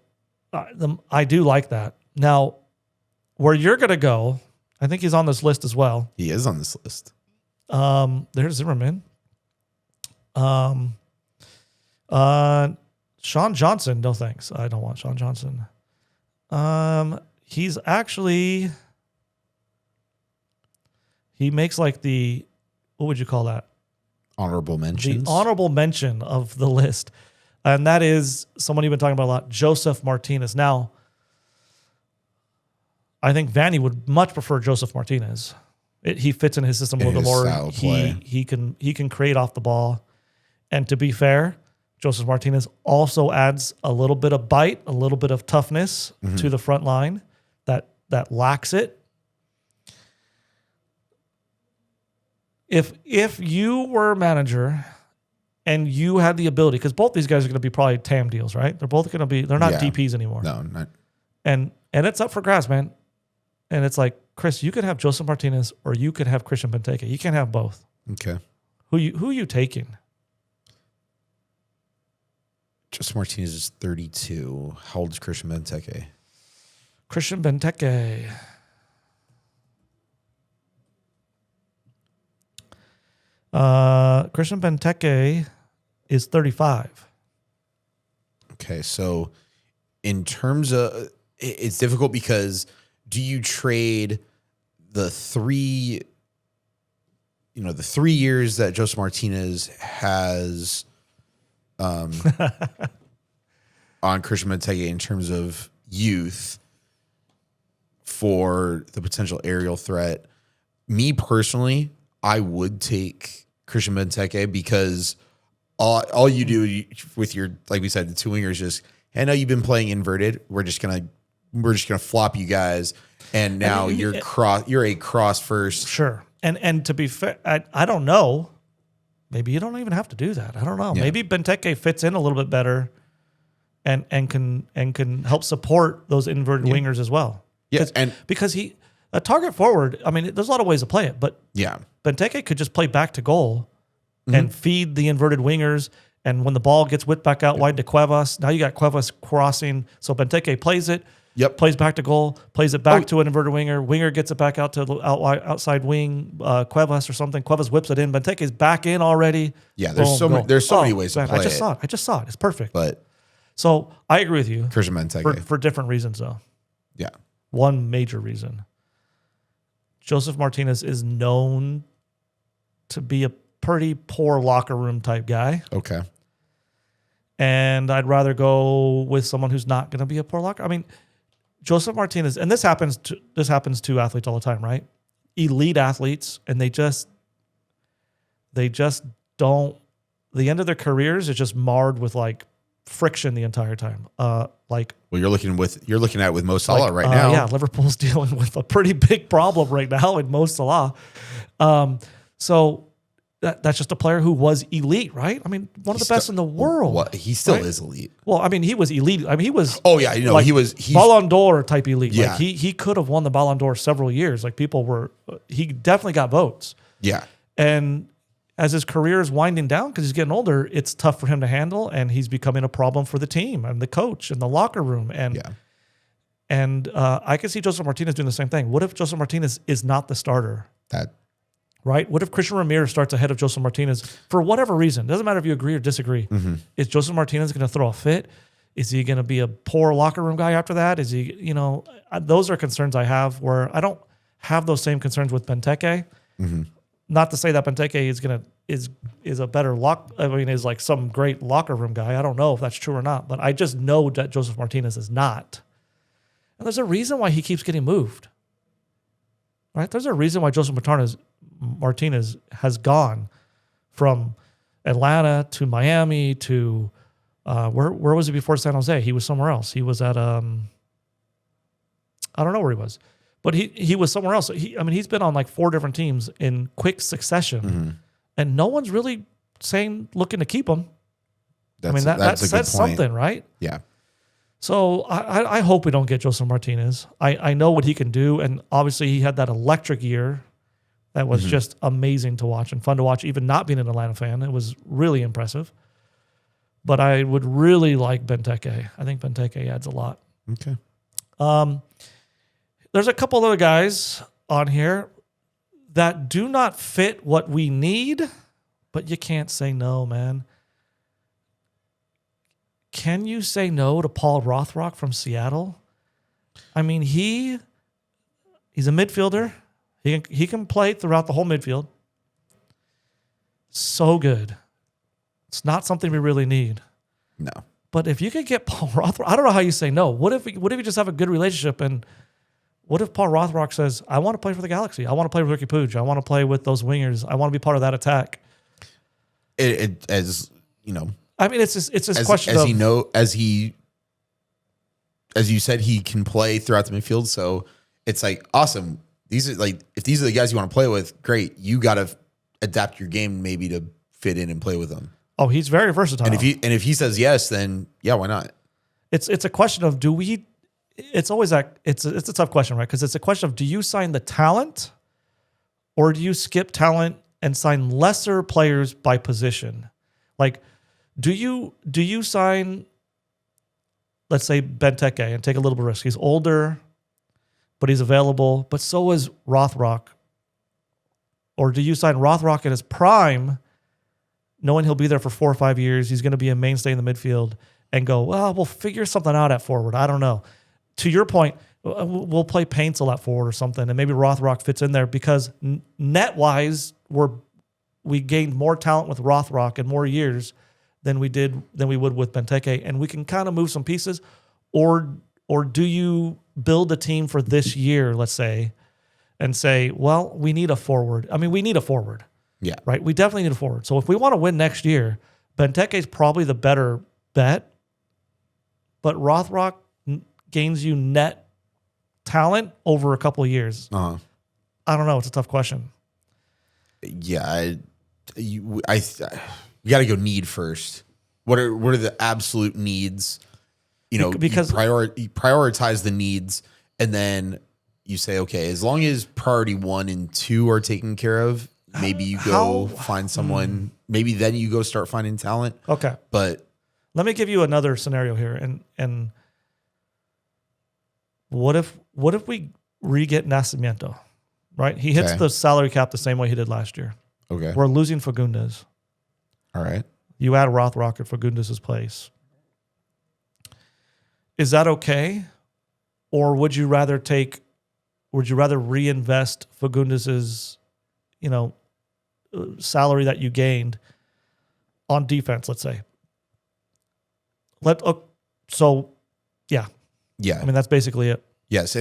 I do like that. Now, where you're going to go, I think he's on this list as well. He is on this list. There's Zimmerman. Sean Johnson, no thanks. I don't want Sean Johnson. He's actually... He makes like what would you call that? Honorable mentions. The honorable mention of the list. And that is someone you've been talking about a lot, Joseph Martinez. Now, I think Vanny would much prefer Joseph Martinez. He fits in his system a little bit more. He can create off the ball. And to be fair, Joseph Martinez also adds a little bit of bite, a little bit of toughness to the front line that lacks it. If you were a manager and you had the ability, because both these guys are going to be probably TAM deals, right? They're both going to be, they're not DPs anymore. No, not. And it's up for grabs, man. And it's like, Chris, you could have Joseph Martinez or you could have Christian Benteke. You can't have both. Okay. Who you taking? Joseph Martinez is 32. How old is Christian Benteke? Christian Benteke. Christian Benteke is 35. Okay, so in terms of, it's difficult because do you trade the 3 years that Joseph Martinez has on Christian Benteke in terms of youth for the potential aerial threat? Me personally, I would take Christian Benteke because all you do with your, like we said, the two wingers, just, I know you've been playing inverted. We're just gonna flop you guys, and now you're a cross first. Sure, and to be fair, I don't know. Maybe you don't even have to do that. I don't know. Yeah. Maybe Benteke fits in a little bit better, and can help support those inverted wingers as well. Yeah, and because a target forward, there's a lot of ways to play it, but Benteke could just play back to goal and feed the inverted wingers. And when the ball gets whipped back out wide to Cuevas, now you got Cuevas crossing. So Benteke plays it, plays back to goal, plays it back to an inverted winger. Winger gets it back out to the outside wing, Cuevas or something. Cuevas whips it in. Benteke's back in already. Yeah, there's so many ways to play I just saw it. It's perfect. But so I agree with you. Christian Benteke for different reasons, though. Yeah. One major reason. Joseph Martinez is known to be a pretty poor locker room type guy. Okay. And I'd rather go with someone who's not going to be a poor locker. I mean, Joseph Martinez, and this happens to athletes all the time, right? Elite athletes, and they just don't. The end of their careers is just marred with like friction the entire time. Well, you're looking at it with Mo Salah right now. Yeah, Liverpool's dealing with a pretty big problem right now in Mo Salah. So that's just a player who was elite, right? I mean, one of the best in the world. He still right? is elite. Well, I mean, he was elite. I mean, he was. Oh yeah, you know, like he's Ballon d'Or type elite. Yeah. Like he could have won the Ballon d'Or several years. Like people were. He definitely got votes. Yeah. And as his career is winding down because he's getting older, it's tough for him to handle, and he's becoming a problem for the team and the coach and the locker room. And I can see Joseph Martinez doing the same thing. What if Joseph Martinez is not the starter? Right? What if Christian Ramirez starts ahead of Joseph Martinez for whatever reason? Doesn't matter if you agree or disagree. Mm-hmm. Is Joseph Martinez going to throw a fit? Is he going to be a poor locker room guy after that? Is he, those are concerns I have where I don't have those same concerns with Benteke. Mm-hmm. Not to say that Benteke is a better is like some great locker room guy. I don't know if that's true or not, but I just know that Joseph Martinez is not. And there's a reason why he keeps getting moved. Right? There's a reason why Joseph Martinez has gone from Atlanta to Miami to where was he before San Jose? He was somewhere else. He was at I don't know where he was. But he was somewhere else. He's been on like 4 different teams in quick succession, mm-hmm. and no one's really looking to keep him. That says something, right? Yeah. So I hope we don't get Joseph Martinez. I know what he can do, and obviously he had that electric year that was mm-hmm. just amazing to watch and fun to watch, even not being an Atlanta fan. It was really impressive. But I would really like Benteke. I think Benteke adds a lot. Okay. There's a couple other guys on here that do not fit what we need, but you can't say no, man. Can you say no to Paul Rothrock from Seattle? I mean, he's a midfielder. He can play throughout the whole midfield. So good. It's not something we really need. No. But if you could get Paul Rothrock, I don't know how you say no. What if you just have a good relationship, and what if Paul Rothrock says, I want to play for the Galaxy. I want to play with Ricky Puig. I want to play with those wingers. I want to be part of that attack. As you know, I mean, it's this question as you said, he can play throughout the midfield. So it's like, awesome. If these are the guys you want to play with, great. You got to adapt your game maybe to fit in and play with them. Oh, he's very versatile. And if he says yes, then yeah, why not? It's a question of it's always it's a tough question, right? Because it's a question of, do you sign the talent or do you skip talent and sign lesser players by position? Like, do you sign, let's say, Benteke and take a little bit of risk? He's older, but he's available, but so is Rothrock. Or do you sign Rothrock at his prime, knowing he'll be there for 4 or 5 years, he's going to be a mainstay in the midfield, and go, well, we'll figure something out at forward. I don't know. To your point, we'll play Paintsel at forward or something, and maybe Rothrock fits in there because net-wise, we gained more talent with Rothrock in more years than we would with Benteke, and we can kind of move some pieces. Or do you build a team for this year, let's say, and say, well, we need a forward. I mean, we need a forward. Yeah. Right? We definitely need a forward. So if we want to win next year, Benteke is probably the better bet, but Rothrock gains you net talent over a couple of years. Uh-huh. I don't know. It's a tough question. Yeah. You got to go need first. What are the absolute needs? Because you prioritize the needs, and then you say, okay, as long as priority 1 and 2 are taken care of, maybe you go find someone. Maybe then you go start finding talent. Okay. But let me give you another scenario here. And what if we re-get Nascimento, right? He hits the salary cap the same way he did last year. Okay. We're losing Fagundes. All right. You add Rothrock at Fagundes' place. Is that okay? Or would you rather take would you rather reinvest Fagundez's, salary that you gained on defense, let's say? Yeah. I mean, that's basically it. Yes.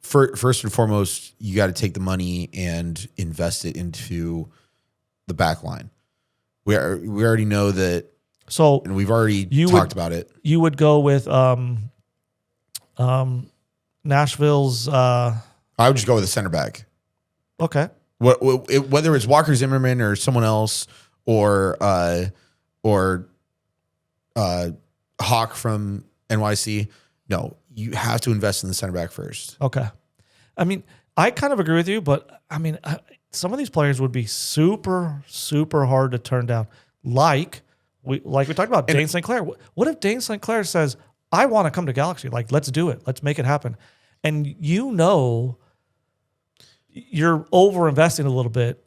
First and foremost, you got to take the money and invest it into the back line. We already know that. So, and we've already talked about it. You would go with Nashville's. I would just go with a center back. Okay. Whether it's Walker Zimmerman or someone else, or Hawk from NYC. No, you have to invest in the center back first. Okay. I mean, I kind of agree with you, but I mean, some of these players would be super, super hard to turn down. Like we talked about Dane St. Clair. What if Dane St. Clair says, I want to come to Galaxy. Like, let's do it. Let's make it happen. And you're over-investing a little bit,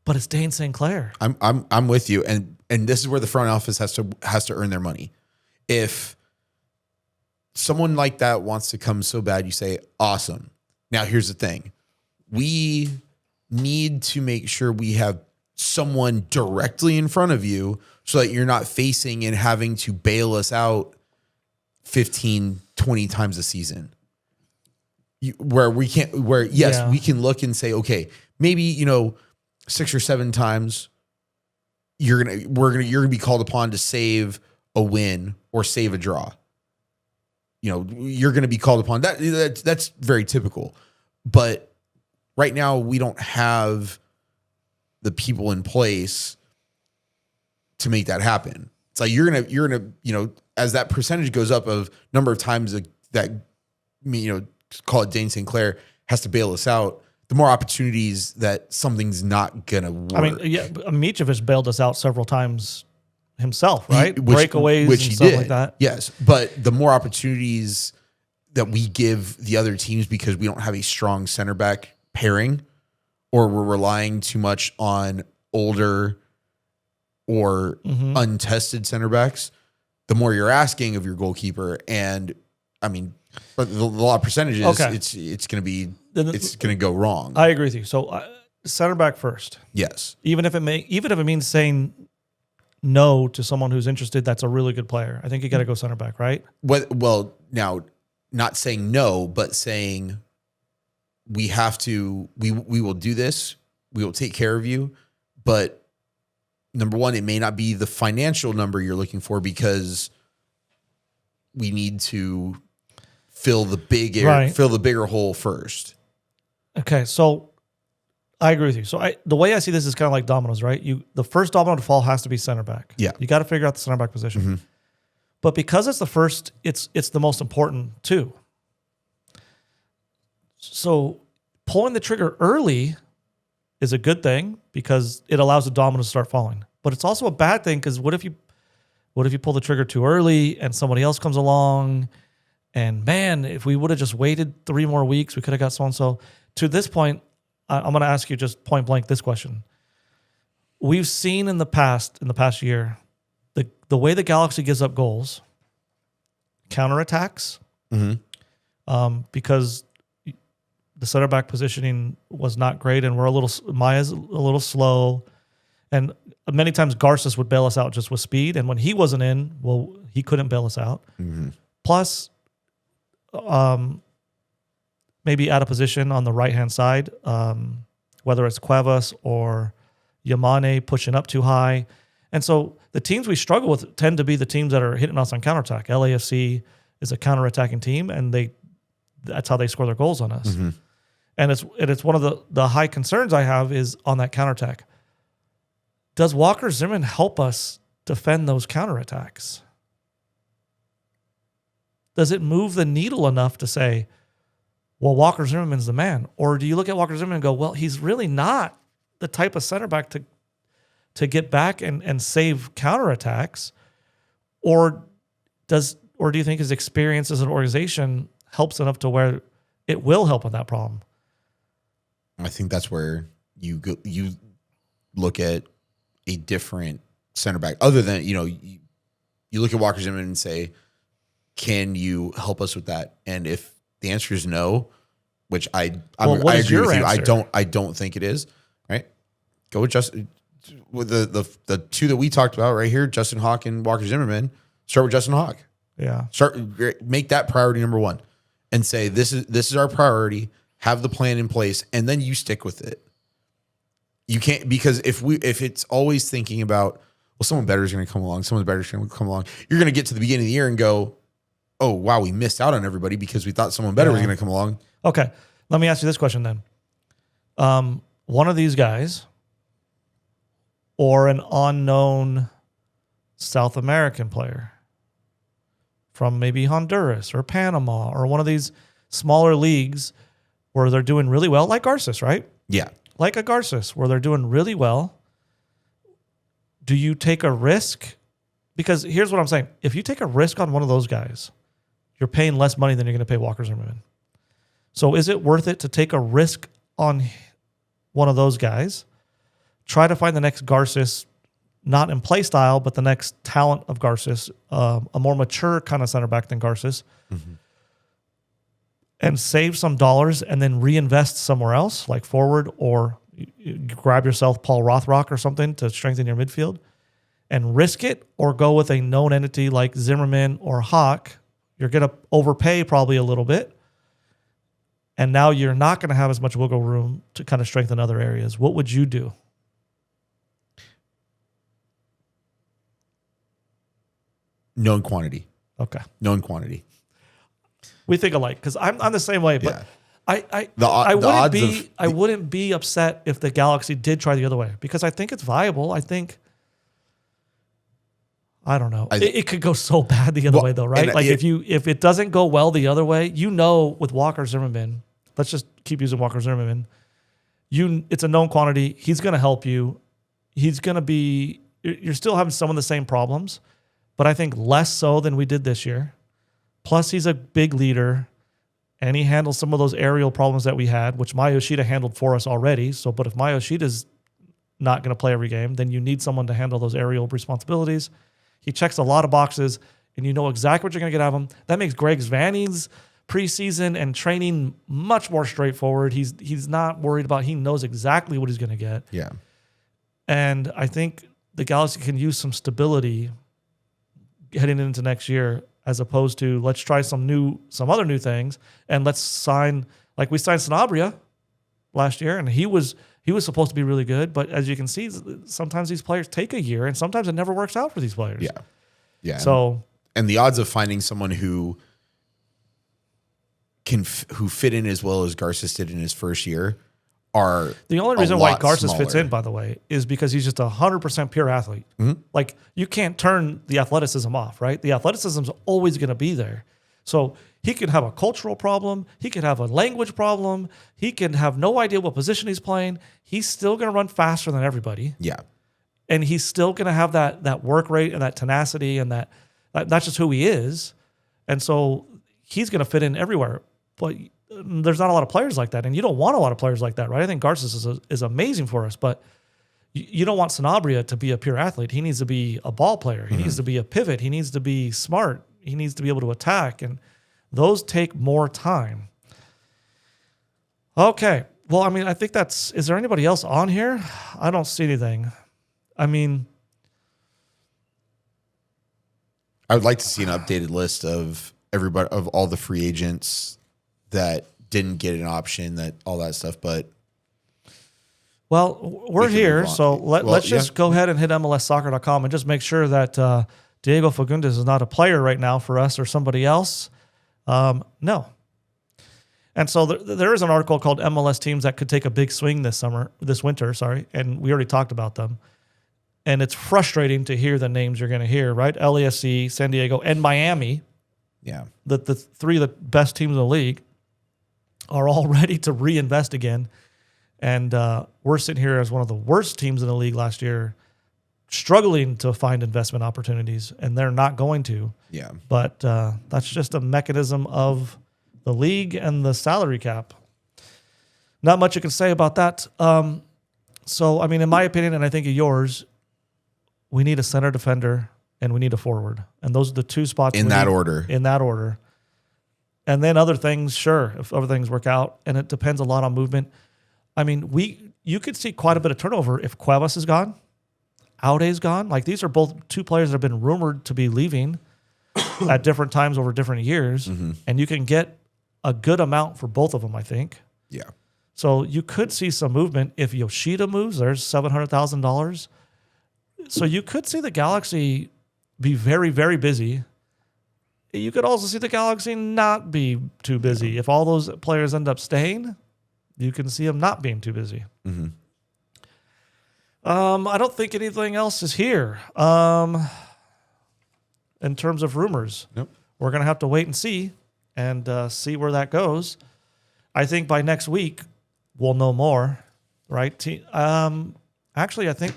but it's Dane St. Clair. I'm with you. And this is where the front office has to earn their money. If someone like that wants to come so bad, you say, awesome. Now, here's the thing. We need to make sure we have someone directly in front of you so that you're not facing and having to bail us out 15, 20 times a season. We can look and say, okay, maybe, 6 or 7 times you're gonna be called upon to save a win or save a draw. You're going to be called upon. That's very typical. But right now we don't have the people in place to make that happen. It's like you're gonna as that percentage goes up of number of times that call it Dane St. Clair has to bail us out, the more opportunities that something's not gonna work. I mean, yeah, Mitrovic bailed us out several times himself, right? Breakaways which and he stuff did. like that. Yes, but the more opportunities that we give the other teams because we don't have a strong center back pairing, or we're relying too much on older or untested center backs, the more you're asking of your goalkeeper. And I mean, but the law of percentages, it's going to go wrong. I agree with you. So center back first. Yes. Even if it means saying no to someone who's interested, that's a really good player. I think you got to go center back, right? Well, now not saying no, but saying we have to, we will do this. We will take care of you. But number one, it may not be the financial number you're looking for because we need to fill the bigger hole first. Okay. So I agree with you. So the way I see this is kind of like dominoes, right? The first domino to fall has to be center back. Yeah. You got to figure out the center back position. Mm-hmm. But because it's the first, it's the most important too. So pulling the trigger early is a good thing because it allows the dominoes to start falling. But it's also a bad thing because what if you pull the trigger too early and somebody else comes along and man, if we would have just waited 3 more weeks, we could have got so-and-so. To this point, I'm going to ask you just point blank this question. We've seen in the past year, the way the Galaxy gives up goals, counterattacks, because the center back positioning was not great, and Maya's a little slow, and many times Garces would bail us out just with speed, and when he wasn't in, well, he couldn't bail us out. Mm-hmm. Plus, maybe out of position on the right hand side, whether it's Cuevas or Yamane pushing up too high. And so the teams we struggle with tend to be the teams that are hitting us on counterattack. LAFC is a counterattacking team, and that's how they score their goals on us. Mm-hmm. And it's one of the high concerns I have is on that counterattack. Does Walker Zimmerman help us defend those counterattacks? Does it move the needle enough to say, well, Walker Zimmerman's the man? Or do you look at Walker Zimmerman and go, well, he's really not the type of center back to get back and save counterattacks? Or do you think his experience as an organization helps enough to where it will help with that problem? I think that's where you look at a different center back other than, you look at Walker Zimmerman and say, can you help us with that? And if The answer is no, which I what is agree your with you. answer? I don't think it is. Right? Go with with the two that we talked about right here, Justin Hawk and Walker Zimmerman. Start with Justin Hawk. Yeah. Make that priority number one, and say this is our priority. Have the plan in place, and then you stick with it. You can't, because if it's always thinking about, well, someone better is going to come along, someone better is going to come along, you're going to get to the beginning of the year and go, oh wow, we missed out on everybody because we thought someone better was going to come along. Okay, let me ask you this question then. One of these guys, or an unknown South American player from maybe Honduras or Panama or one of these smaller leagues where they're doing really well, like Garces, right? Yeah. Like a Garces, where they're doing really well. Do you take a risk? Because here's what I'm saying. If you take a risk on one of those guys, you're paying less money than you're going to pay Walker Zimmerman. So is it worth it to take a risk on one of those guys, try to find the next Garces, not in play style, but the next talent of Garces, a more mature kind of center back than Garces, and save some dollars and then reinvest somewhere else, like forward, or you grab yourself Paul Rothrock or something to strengthen your midfield and risk it, or go with a known entity like Zimmerman or Hawk. You're going to overpay probably a little bit, and now you're not going to have as much wiggle room to kind of strengthen other areas. What would you do? Known quantity. Okay. Known quantity. We think alike, because I'm the same way, but Yeah. I wouldn't be upset if the Galaxy did try the other way, because I think it's viable. I don't know. It could go so bad the other way though, right? Like if it doesn't go well the other way, with Walker Zimmerman, let's just keep using Walker Zimmerman. It's a known quantity. He's going to help you. You're still having some of the same problems, but I think less so than we did this year. Plus, he's a big leader, and he handles some of those aerial problems that we had, which Maya Yoshida handled for us already. But if Maya Yoshida's not going to play every game, then you need someone to handle those aerial responsibilities. He checks a lot of boxes, and you know exactly what you're going to get out of him. That makes Greg Zvanny's preseason and training much more straightforward. He's not worried about. He knows exactly what he's going to get. Yeah, and I think the Galaxy can use some stability heading into next year, as opposed to let's try some other new things, and let's sign, like we signed Sanabria last year, and he was supposed to be really good, but as you can see, sometimes these players take a year, and sometimes it never works out for these players. Yeah. So, and the odds of finding someone who fit in as well as Garces did in his first year are the only reason why Garces smaller. fits in, by the way, is because he's just 100% pure athlete. Mm-hmm. Like, you can't turn the athleticism off, right? The athleticism's always going to be there. So he could have a cultural problem. He could have a language problem. He can have no idea what position he's playing. He's still going to run faster than everybody. Yeah. And he's still going to have that work rate and that tenacity, and that's just who he is. And so he's going to fit in everywhere. But there's not a lot of players like that, and you don't want a lot of players like that, right? I think Garces is amazing for us, but you don't want Sanabria to be a pure athlete. He needs to be a ball player. He needs to be a pivot. He needs to be smart. He needs to be able to attack, and those take more time. Okay. Well, I mean, I think is there anybody else on here? I don't see anything. I mean, I would like to see an updated list of everybody, of all the free agents that didn't get an option, that all that stuff, but well, we're here, so let's just go ahead and hit MLSsoccer.com and just make sure that Diego Fagundes is not a player right now for us or somebody else. No. And so there is an article called MLS Teams That Could Take a Big Swing this winter, and we already talked about them. And it's frustrating to hear the names you're going to hear, right? LAFC, San Diego, and Miami. Yeah. The three of the best teams in the league are all ready to reinvest again. And we're sitting here as one of the worst teams in the league last year, struggling to find investment opportunities, and they're not going to. Yeah. But that's just a mechanism of the league and the salary cap. Not much you can say about that. So, I mean, in my opinion, and I think of yours, we need a center defender and we need a forward. And those are the two spots. In that order. And then other things, sure, if other things work out, and it depends a lot on movement. I mean, you could see quite a bit of turnover if Cuevas is gone, Aude's gone. Like, these are both two players that have been rumored to be leaving at different times over different years, and you can get a good amount for both of them, I think. Yeah. So you could see some movement. If Yoshida moves, there's $700,000. So you could see the Galaxy be very, very busy. You could also see the Galaxy not be too busy. If all those players end up staying, you can see them not being too busy. I don't think anything else is here in terms of rumors. Nope. We're going to have to wait and see see where that goes. I think by next week, we'll know more, right? Actually, I think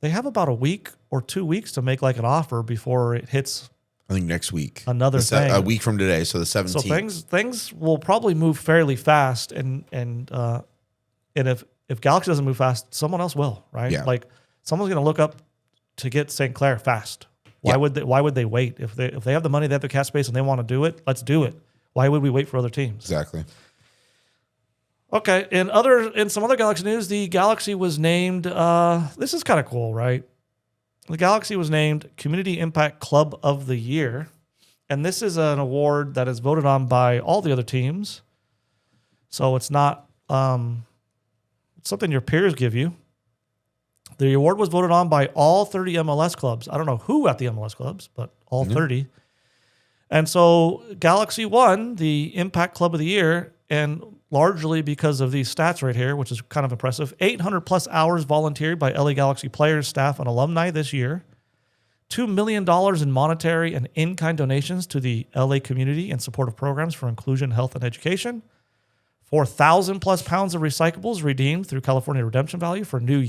they have about a week or 2 weeks to make like an offer before it hits. I think next week. Another thing. A week from today, so the 17th. So things will probably move fairly fast, and if Galaxy doesn't move fast, someone else will, right? Yeah. Like, someone's going to look up to get St. Clair fast. Why would they wait? If they have the money, they have the cap space, and they want to do it, let's do it. Why would we wait for other teams? Exactly. Okay. In some other Galaxy news, the Galaxy was named. This is kind of cool, right? The Galaxy was named Community Impact Club of the Year, and this is an award that is voted on by all the other teams. So it's not it's something your peers give you. The award was voted on by all 30 MLS clubs. I don't know who at the MLS clubs, but all 30. And so Galaxy won the Impact Club of the Year, and largely because of these stats right here, which is kind of impressive. 800 plus hours volunteered by LA Galaxy players, staff, and alumni this year. $2 million in monetary and in-kind donations to the LA community in support of programs for inclusion, health, and education. 4,000 plus pounds of recyclables redeemed through California Redemption Value for new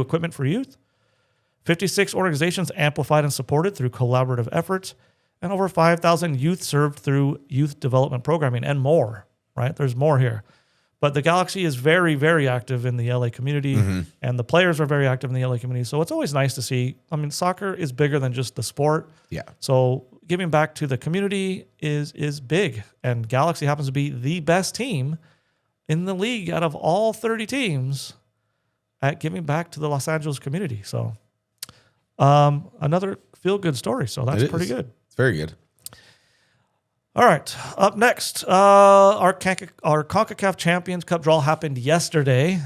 equipment for youth. 56 organizations amplified and supported through collaborative efforts, and over 5,000 youth served through youth development programming, and more. Right? There's more here. But the Galaxy is very, very active in the LA community, and the players are very active in the LA community. So it's always nice to see. I mean, soccer is bigger than just the sport. Yeah. So giving back to the community is big, and Galaxy happens to be the best team in the league out of all 30 teams at giving back to the Los Angeles community. So another feel-good story. So that's pretty good. It's very good. All right. Up next, our CONCACAF Champions Cup draw happened yesterday.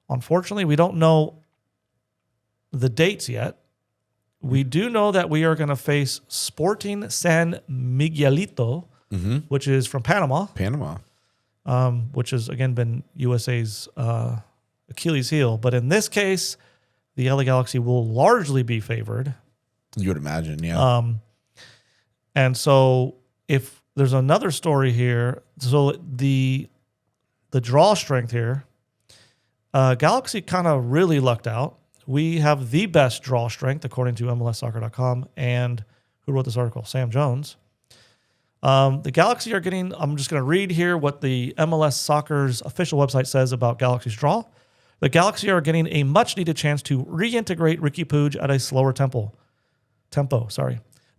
Unfortunately, we don't know the dates yet. We do know that we are going to face Sporting San Miguelito, which is from Panama. Which has, again, been USA's Achilles heel. But in this case, the LA Galaxy will largely be favored. You would imagine, yeah. And so if there's another story here, so the draw strength here, Galaxy kind of really lucked out. We have the best draw strength, according to MLSsoccer.com. And who wrote this article? Sam Jones. The Galaxy are getting, I'm just going to read here what the MLS Soccer's official website says about Galaxy's draw. The Galaxy are getting a much-needed chance to reintegrate Ricky Puig at a slower tempo.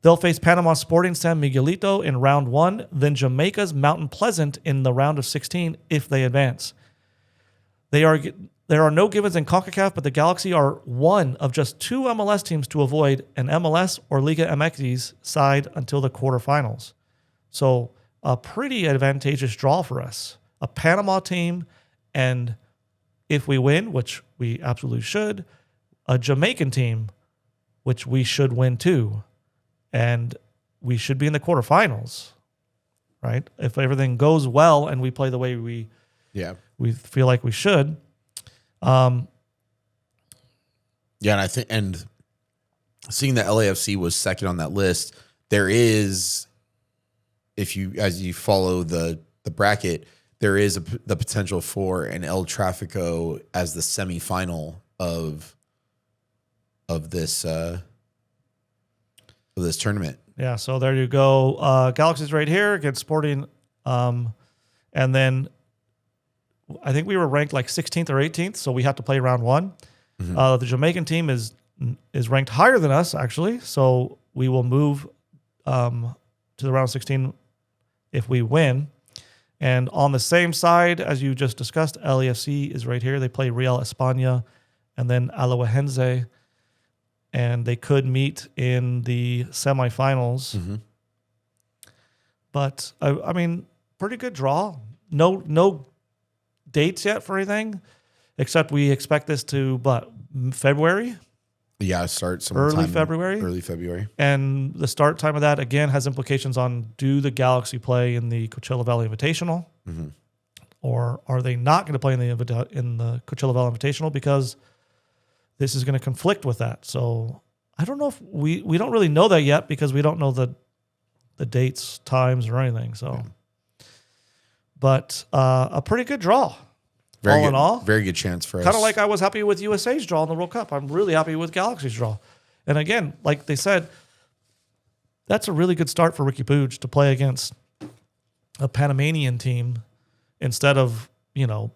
They'll face Panama Sporting San Miguelito in round 1, then Jamaica's Mountain Pleasant in the round of 16 if they advance. There are no givens in CONCACAF, but the Galaxy are one of just 2 MLS teams to avoid an MLS or Liga MX's side until the quarterfinals. So a pretty advantageous draw for us. A Panama team, and if we win, which we absolutely should, a Jamaican team, which we should win too. And we should be in the quarterfinals, right? If everything goes well and we play the way we feel like we should. And I think, and seeing that LAFC was second on that list, there is, as you follow the bracket, there is the potential for an El Tráfico as the semifinal of this tournament. Yeah, so there you go. Galaxy's right here against Sporting. And then I think we were ranked like 16th or 18th, so we have to play round 1. The Jamaican team is ranked higher than us, actually, so we will move to to the round of 16 if we win. And on the same side, as you just discussed, LAFC is right here. They play Real España and then Alajuelense, and they could meet in the semifinals. Mm-hmm. But, I mean, pretty good draw. No dates yet for anything, except we expect this to, February? Yeah, start sometime Early February? Early February. And the start time of that, again, has implications on, do the Galaxy play in the Coachella Valley Invitational? Mm-hmm. Or are they not going to play in the Coachella Valley Invitational because this is going to conflict with that? So I don't know if we don't really know that yet because we don't know the dates, times, or anything. So, But a pretty good draw. All in all, very good chance for us. Kind of like I was happy with USA's draw in the World Cup. I'm really happy with Galaxy's draw. And again, like they said, that's a really good start for Ricky Puig to play against a Panamanian team instead of,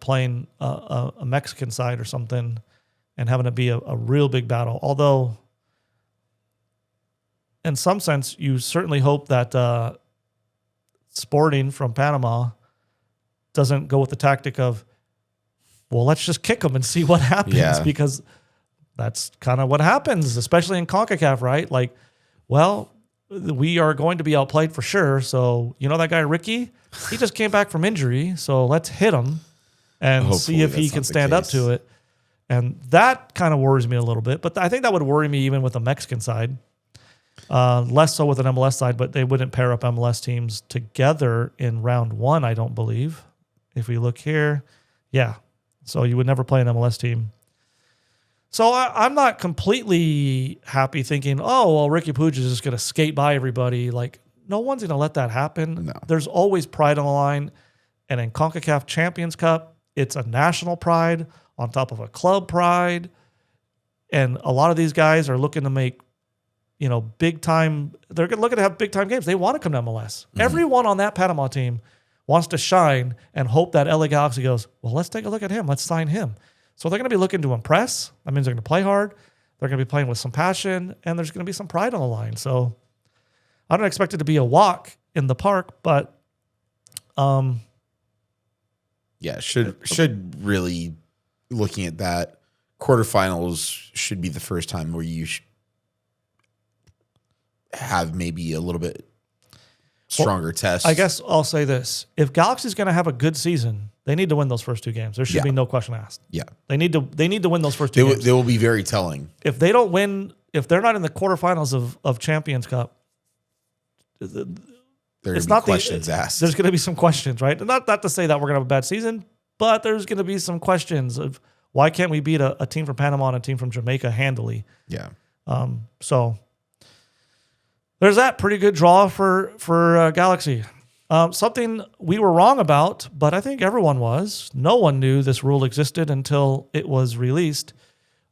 playing a Mexican side or something and having to be a real big battle. Although, in some sense, you certainly hope that Sporting from Panama doesn't go with the tactic of, well, let's just kick them and see what happens, because that's kind of what happens, especially in CONCACAF, right? Like, well, we are going to be outplayed for sure. So, that guy, Ricky, he just came back from injury. So let's hit him and Hopefully see if he can stand up to it. And that kind of worries me a little bit. But I think that would worry me even with the Mexican side. Less so with an MLS side, but they wouldn't pair up MLS teams together in round one, I don't believe. If we look here, yeah. So you would never play an MLS team. So I'm not completely happy thinking, oh, well, Ricky Puig is just going to skate by everybody. Like, no one's going to let that happen. No. There's always pride on the line. And in CONCACAF Champions Cup, it's a national pride on top of a club pride. And a lot of these guys are looking to make, big time. They're looking to have big time games. They want to come to MLS. Mm-hmm. Everyone on that Panama team wants to shine and hope that LA Galaxy goes, well, let's take a look at him. Let's sign him. So they're going to be looking to impress. That means they're going to play hard. They're going to be playing with some passion, and there's going to be some pride on the line. So I don't expect it to be a walk in the park, but should really, looking at that, quarterfinals should be the first time where you have maybe a little bit stronger test. I guess I'll say this. If Galaxy's going to have a good season, they need to win those first two games. There should be no question asked. Yeah. They need to win those first two games. They will be very telling. If they don't win, if they're not in the quarterfinals of Champions Cup, there are going to be questions asked. There's going to be some questions, right? Not to say that we're going to have a bad season, but there's going to be some questions of why can't we beat a team from Panama and a team from Jamaica handily? Yeah. So there's that pretty good draw for Galaxy. Something we were wrong about, but I think everyone was. No one knew this rule existed until it was released.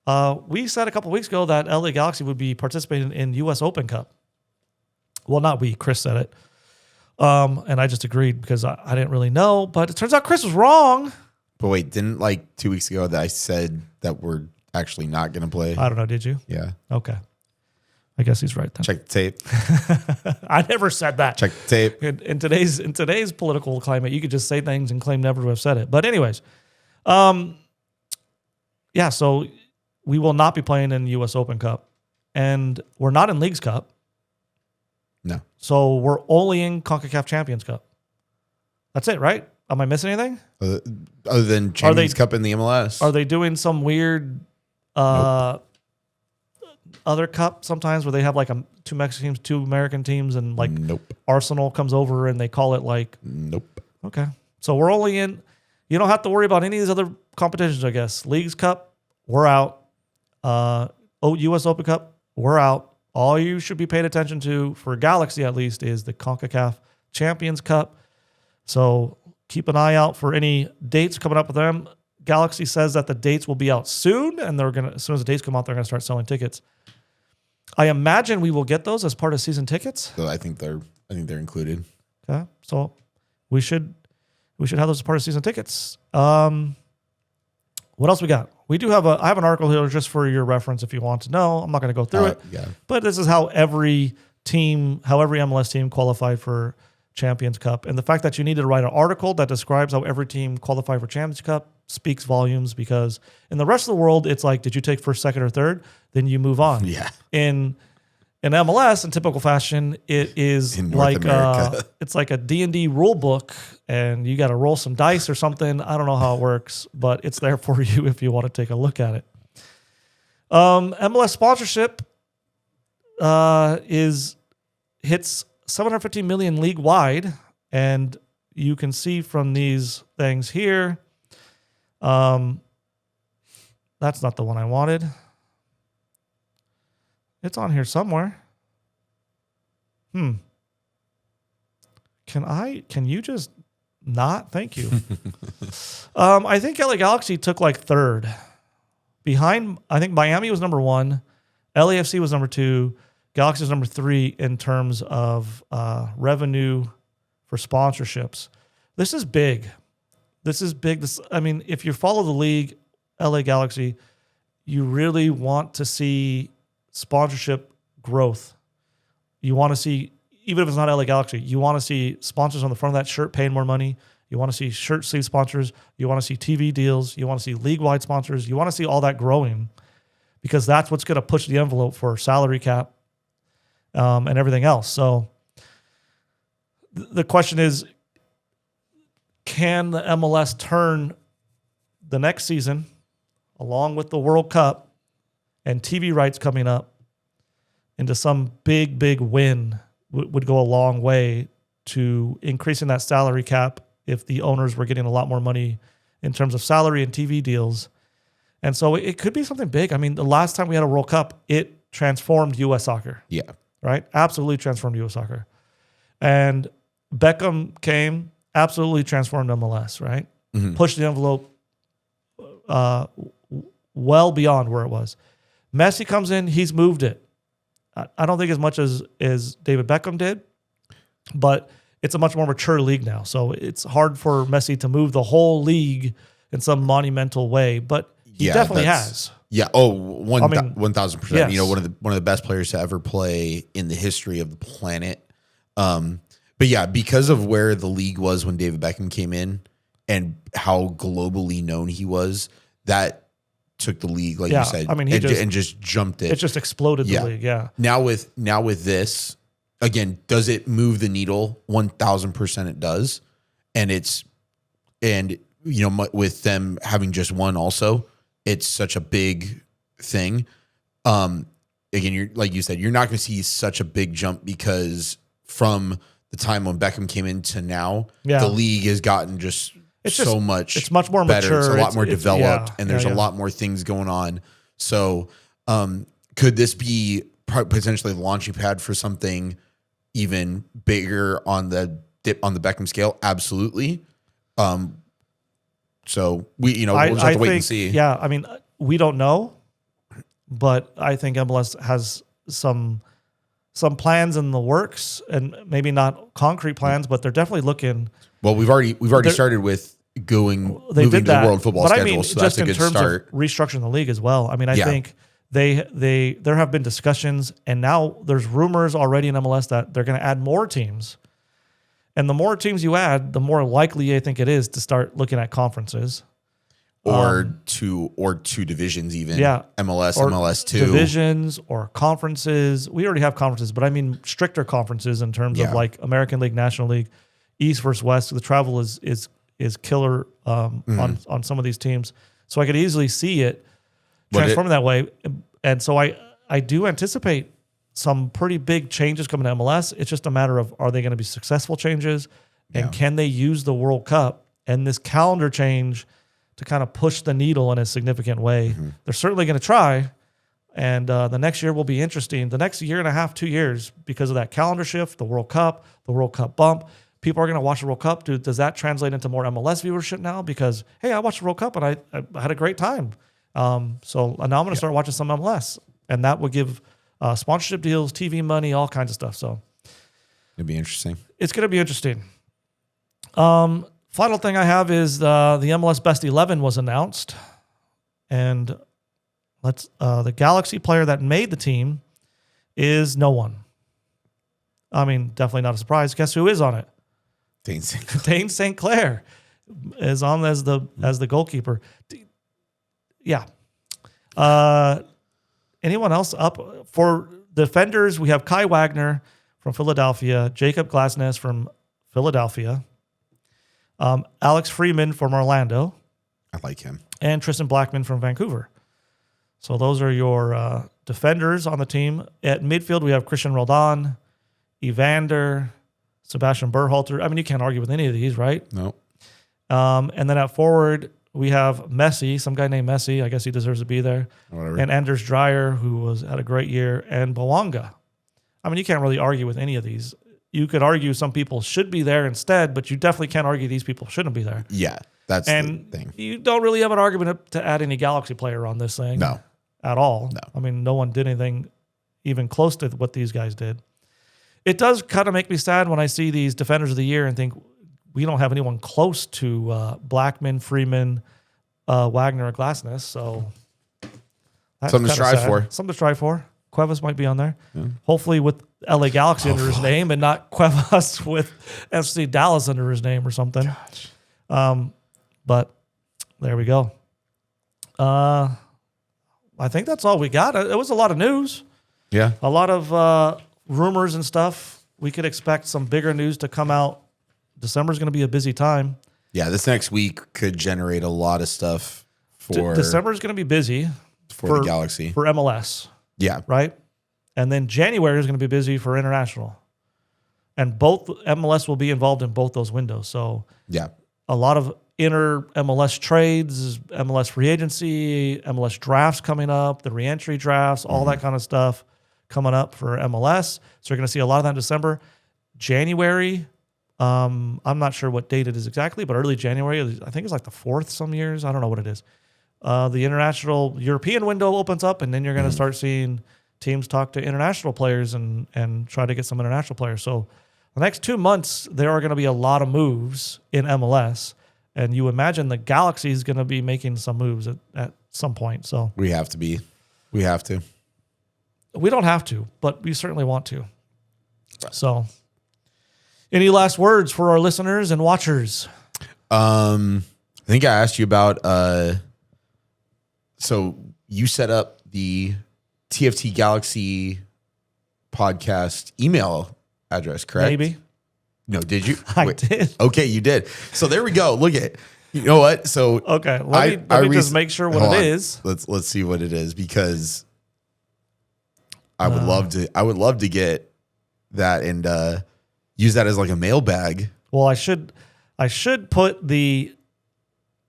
We said a couple weeks ago that LA Galaxy would be participating in US Open Cup. Well, not we. Chris said it. And I just agreed because I didn't really know. But it turns out Chris was wrong. But wait, didn't 2 weeks ago that I said that we're actually not going to play? I don't know. Did you? Yeah. Okay. I guess he's right then. Check the tape. I never said that. Check the tape. In today's political climate, you could just say things and claim never to have said it. But anyways, so we will not be playing in the U.S. Open Cup. And we're not in Leagues Cup. No. So we're only in CONCACAF Champions Cup. That's it, right? Am I missing anything? Other than Champions Cup in the MLS. Are they doing some weird other cup sometimes where they have two Mexican teams, two American teams, and Nope. Arsenal comes over and they call it Nope. Okay. So we're only in, you don't have to worry about any of these other competitions, I guess. Leagues Cup, we're out. US Open Cup, we're out. All you should be paying attention to, for Galaxy at least, is the CONCACAF Champions Cup. So keep an eye out for any dates coming up with them. Galaxy says that the dates will be out soon, and as soon as the dates come out, they're going to start selling tickets. I imagine we will get those as part of season tickets. So I think they're included. Okay, so we should have those as part of season tickets. What else we got? I have an article here just for your reference if you want to know. I'm not going to go through it. Yeah. But this is how every team, how every MLS team qualified for Champions Cup. And the fact that you needed to write an article that describes how every team qualified for Champions Cup speaks volumes, because in the rest of the world, it's like, did you take first, second, or third? Then you move on. Yeah. In MLS, in typical fashion, it is In North America. it's like a D&D rule book, and you got to roll some dice or something. I don't know how it works, but it's there for you if you want to take a look at it. MLS sponsorship hits 750 million league wide, and you can see from these things here. That's not the one I wanted. It's on here somewhere. Can you just not? Thank you. I think LA Galaxy took like third. Behind, I think Miami was number 1. LAFC was number 2. Galaxy was number 3 in terms of revenue for sponsorships. This is big. I mean, if you follow the league, LA Galaxy, you really want to see sponsorship growth. You want to see, even if it's not LA Galaxy, you want to see sponsors on the front of that shirt paying more money. You want to see shirt sleeve sponsors. You want to see TV deals. You want to see league-wide sponsors. You want to see all that growing, because that's what's going to push the envelope for salary cap and everything else. So the question is, can the MLS turn the next season, along with the World Cup and TV rights coming up, into some big, big win? Would go a long way to increasing that salary cap if the owners were getting a lot more money in terms of salary and TV deals. And so it could be something big. I mean, the last time we had a World Cup, it transformed U.S. soccer. Yeah. Right? Absolutely transformed U.S. soccer. And Beckham came, absolutely transformed MLS, right? Mm-hmm. Pushed the envelope well beyond where it was. Messi comes in, he's moved it. I don't think as much as David Beckham did, but it's a much more mature league now. So it's hard for Messi to move the whole league in some monumental way, but he definitely has. Yeah. Oh, 1,000%. Yes. You know, one of the best players to ever play in the history of the planet. But yeah, because of where the league was when David Beckham came in and how globally known he was, that took the league, like you said, and just jumped it. It just exploded the league. Yeah. Now with this, again, does it move the needle? 1,000% it does. And you know, with them having just one also, it's such a big thing. Again, you're, like you said, you're not going to see such a big jump, because from the time when Beckham came in to now, the league has gotten it's much more better. Mature. It's a lot more developed, and there's a lot more things going on. So, could this be potentially the launching pad for something even bigger on the Beckham scale? Absolutely. So we'll just have to wait and see. Yeah, I mean, we don't know, but I think MLS has some plans in the works, and maybe not concrete plans, but they're definitely looking. Well, we've already started with moving to the World Football schedule, I mean, so that's a good start. Just in terms of restructuring the league as well. I mean, I think there have been discussions, and now there's rumors already in MLS that they're going to add more teams. And the more teams you add, the more likely I think it is to start looking at conferences. Or two divisions even. Yeah. MLS, or MLS2. Divisions or conferences. We already have conferences, but I mean stricter conferences in terms of like American League, National League, East versus West. The travel is killer on some of these teams. So I could easily see it transforming that way. And so I do anticipate some pretty big changes coming to MLS. It's just a matter of, are they going to be successful changes? And can they use the World Cup and this calendar change to kind of push the needle in a significant way? Mm-hmm. They're certainly going to try. And the next year will be interesting. The next year and a half, 2 years, because of that calendar shift, the World Cup bump. People are going to watch the World Cup. Does that translate into more MLS viewership now? Because, hey, I watched the World Cup and I had a great time. So now I'm going to start watching some MLS. And that would give sponsorship deals, TV money, all kinds of stuff. So it'd be interesting. It's going to be interesting. Final thing I have is the MLS Best 11 was announced. And the Galaxy player that made the team is no one. I mean, definitely not a surprise. Guess who is on it? Dane St. Dane St. Clair is on as the goalkeeper. Yeah. Anyone else up for defenders? We have Kai Wagner from Philadelphia, Jacob Glasnes from Philadelphia, Alex Freeman from Orlando. I like him. And Tristan Blackman from Vancouver. So those are your defenders on the team. At midfield, we have Christian Roldan, Evander, Sebastian Berhalter. I mean, you can't argue with any of these, right? No. And then at forward, we have Messi, some guy named Messi. I guess he deserves to be there. Whatever. And Anders Dreyer, who had a great year, and Bawanga. I mean, you can't really argue with any of these. You could argue some people should be there instead, but you definitely can't argue these people shouldn't be there. Yeah, that's the thing. You don't really have an argument to add any Galaxy player on this thing. No. At all. No. I mean, no one did anything even close to what these guys did. It does kind of make me sad when I see these defenders of the year and think we don't have anyone close to Blackman, Freeman, Wagner, or Glasnes. So that's something to strive sad. for. Something to strive for. Cuevas might be on there. Yeah. Hopefully with LA Galaxy under his name and not Cuevas with FC Dallas under his name or something. But there we go. I think that's all we got. It was a lot of news. Yeah. A lot of rumors and stuff. We could expect some bigger news to come out. December's going to be a busy time. Yeah, this next week could generate a lot of stuff for December's going to be busy for the Galaxy. For MLS. Yeah. Right? And then January is going to be busy for international. And both MLS will be involved in both those windows. So yeah, a lot of inter MLS trades, MLS free agency, MLS drafts coming up, the reentry drafts, all that kind of stuff coming up for MLS. So you're going to see a lot of that in December. January, I'm not sure what date it is exactly, but early January, I think it's like the 4th some years. I don't know what it is. The international European window opens up, and then you're going to start seeing teams talk to international players and try to get some international players. So the next 2 months, there are going to be a lot of moves in MLS. And you imagine the Galaxy is going to be making some moves at some point. So we have to be. We have to. We don't have to, but we certainly want to. So any last words for our listeners and watchers? I think I asked you about, so you set up the TFT Galaxy podcast email address, correct? Maybe. No, did you? I did. Okay, you did. So there we go. Look at, you know what? So okay, let me just make sure what it is. Let's see what it is, because I would love to get that and use that as like a mailbag. Well, I should put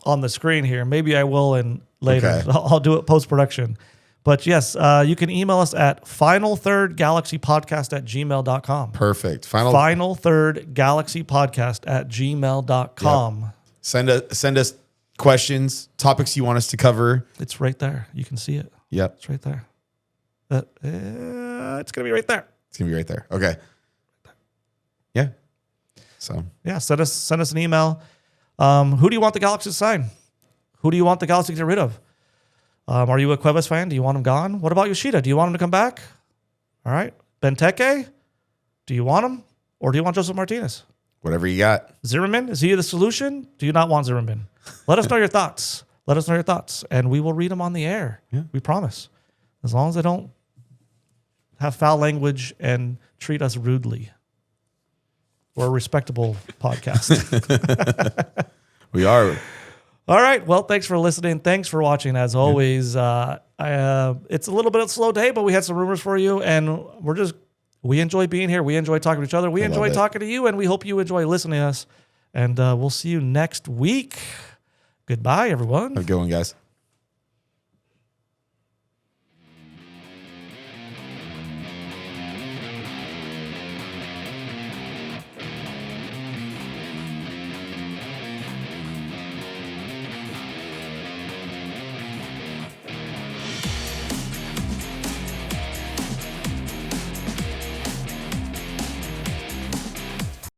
on the screen here. Maybe I will in later. Okay. I'll do it post-production. But yes, you can email us at finalthirdgalaxypodcast@gmail.com. Perfect. finalthirdgalaxypodcast@gmail.com. Yeah. Send us questions, topics you want us to cover. It's right there. You can see it. Yep. It's right there. It's going to be right there. It's going to be right there. Okay. Yeah. So. Yeah, send us an email. Who do you want the Galaxy to sign? Who do you want the Galaxy to get rid of? Are you a Cuevas fan? Do you want him gone? What about Yoshida? Do you want him to come back? All right. Benteke? Do you want him? Or do you want Joseph Martinez? Whatever you got. Zimmerman? Is he the solution? Do you not want Zimmerman? Let us know your thoughts. Let us know your thoughts. And we will read them on the air. Yeah. We promise. As long as they don't have foul language and treat us rudely. We're a respectable podcast. We are. All right. Well, thanks for listening. Thanks for watching. As always, it's a little bit of a slow day, but we had some rumors for you, and we enjoy being here. We enjoy talking to each other. We enjoy talking to you, and we hope you enjoy listening to us. And we'll see you next week. Goodbye, everyone. Have a good one, guys.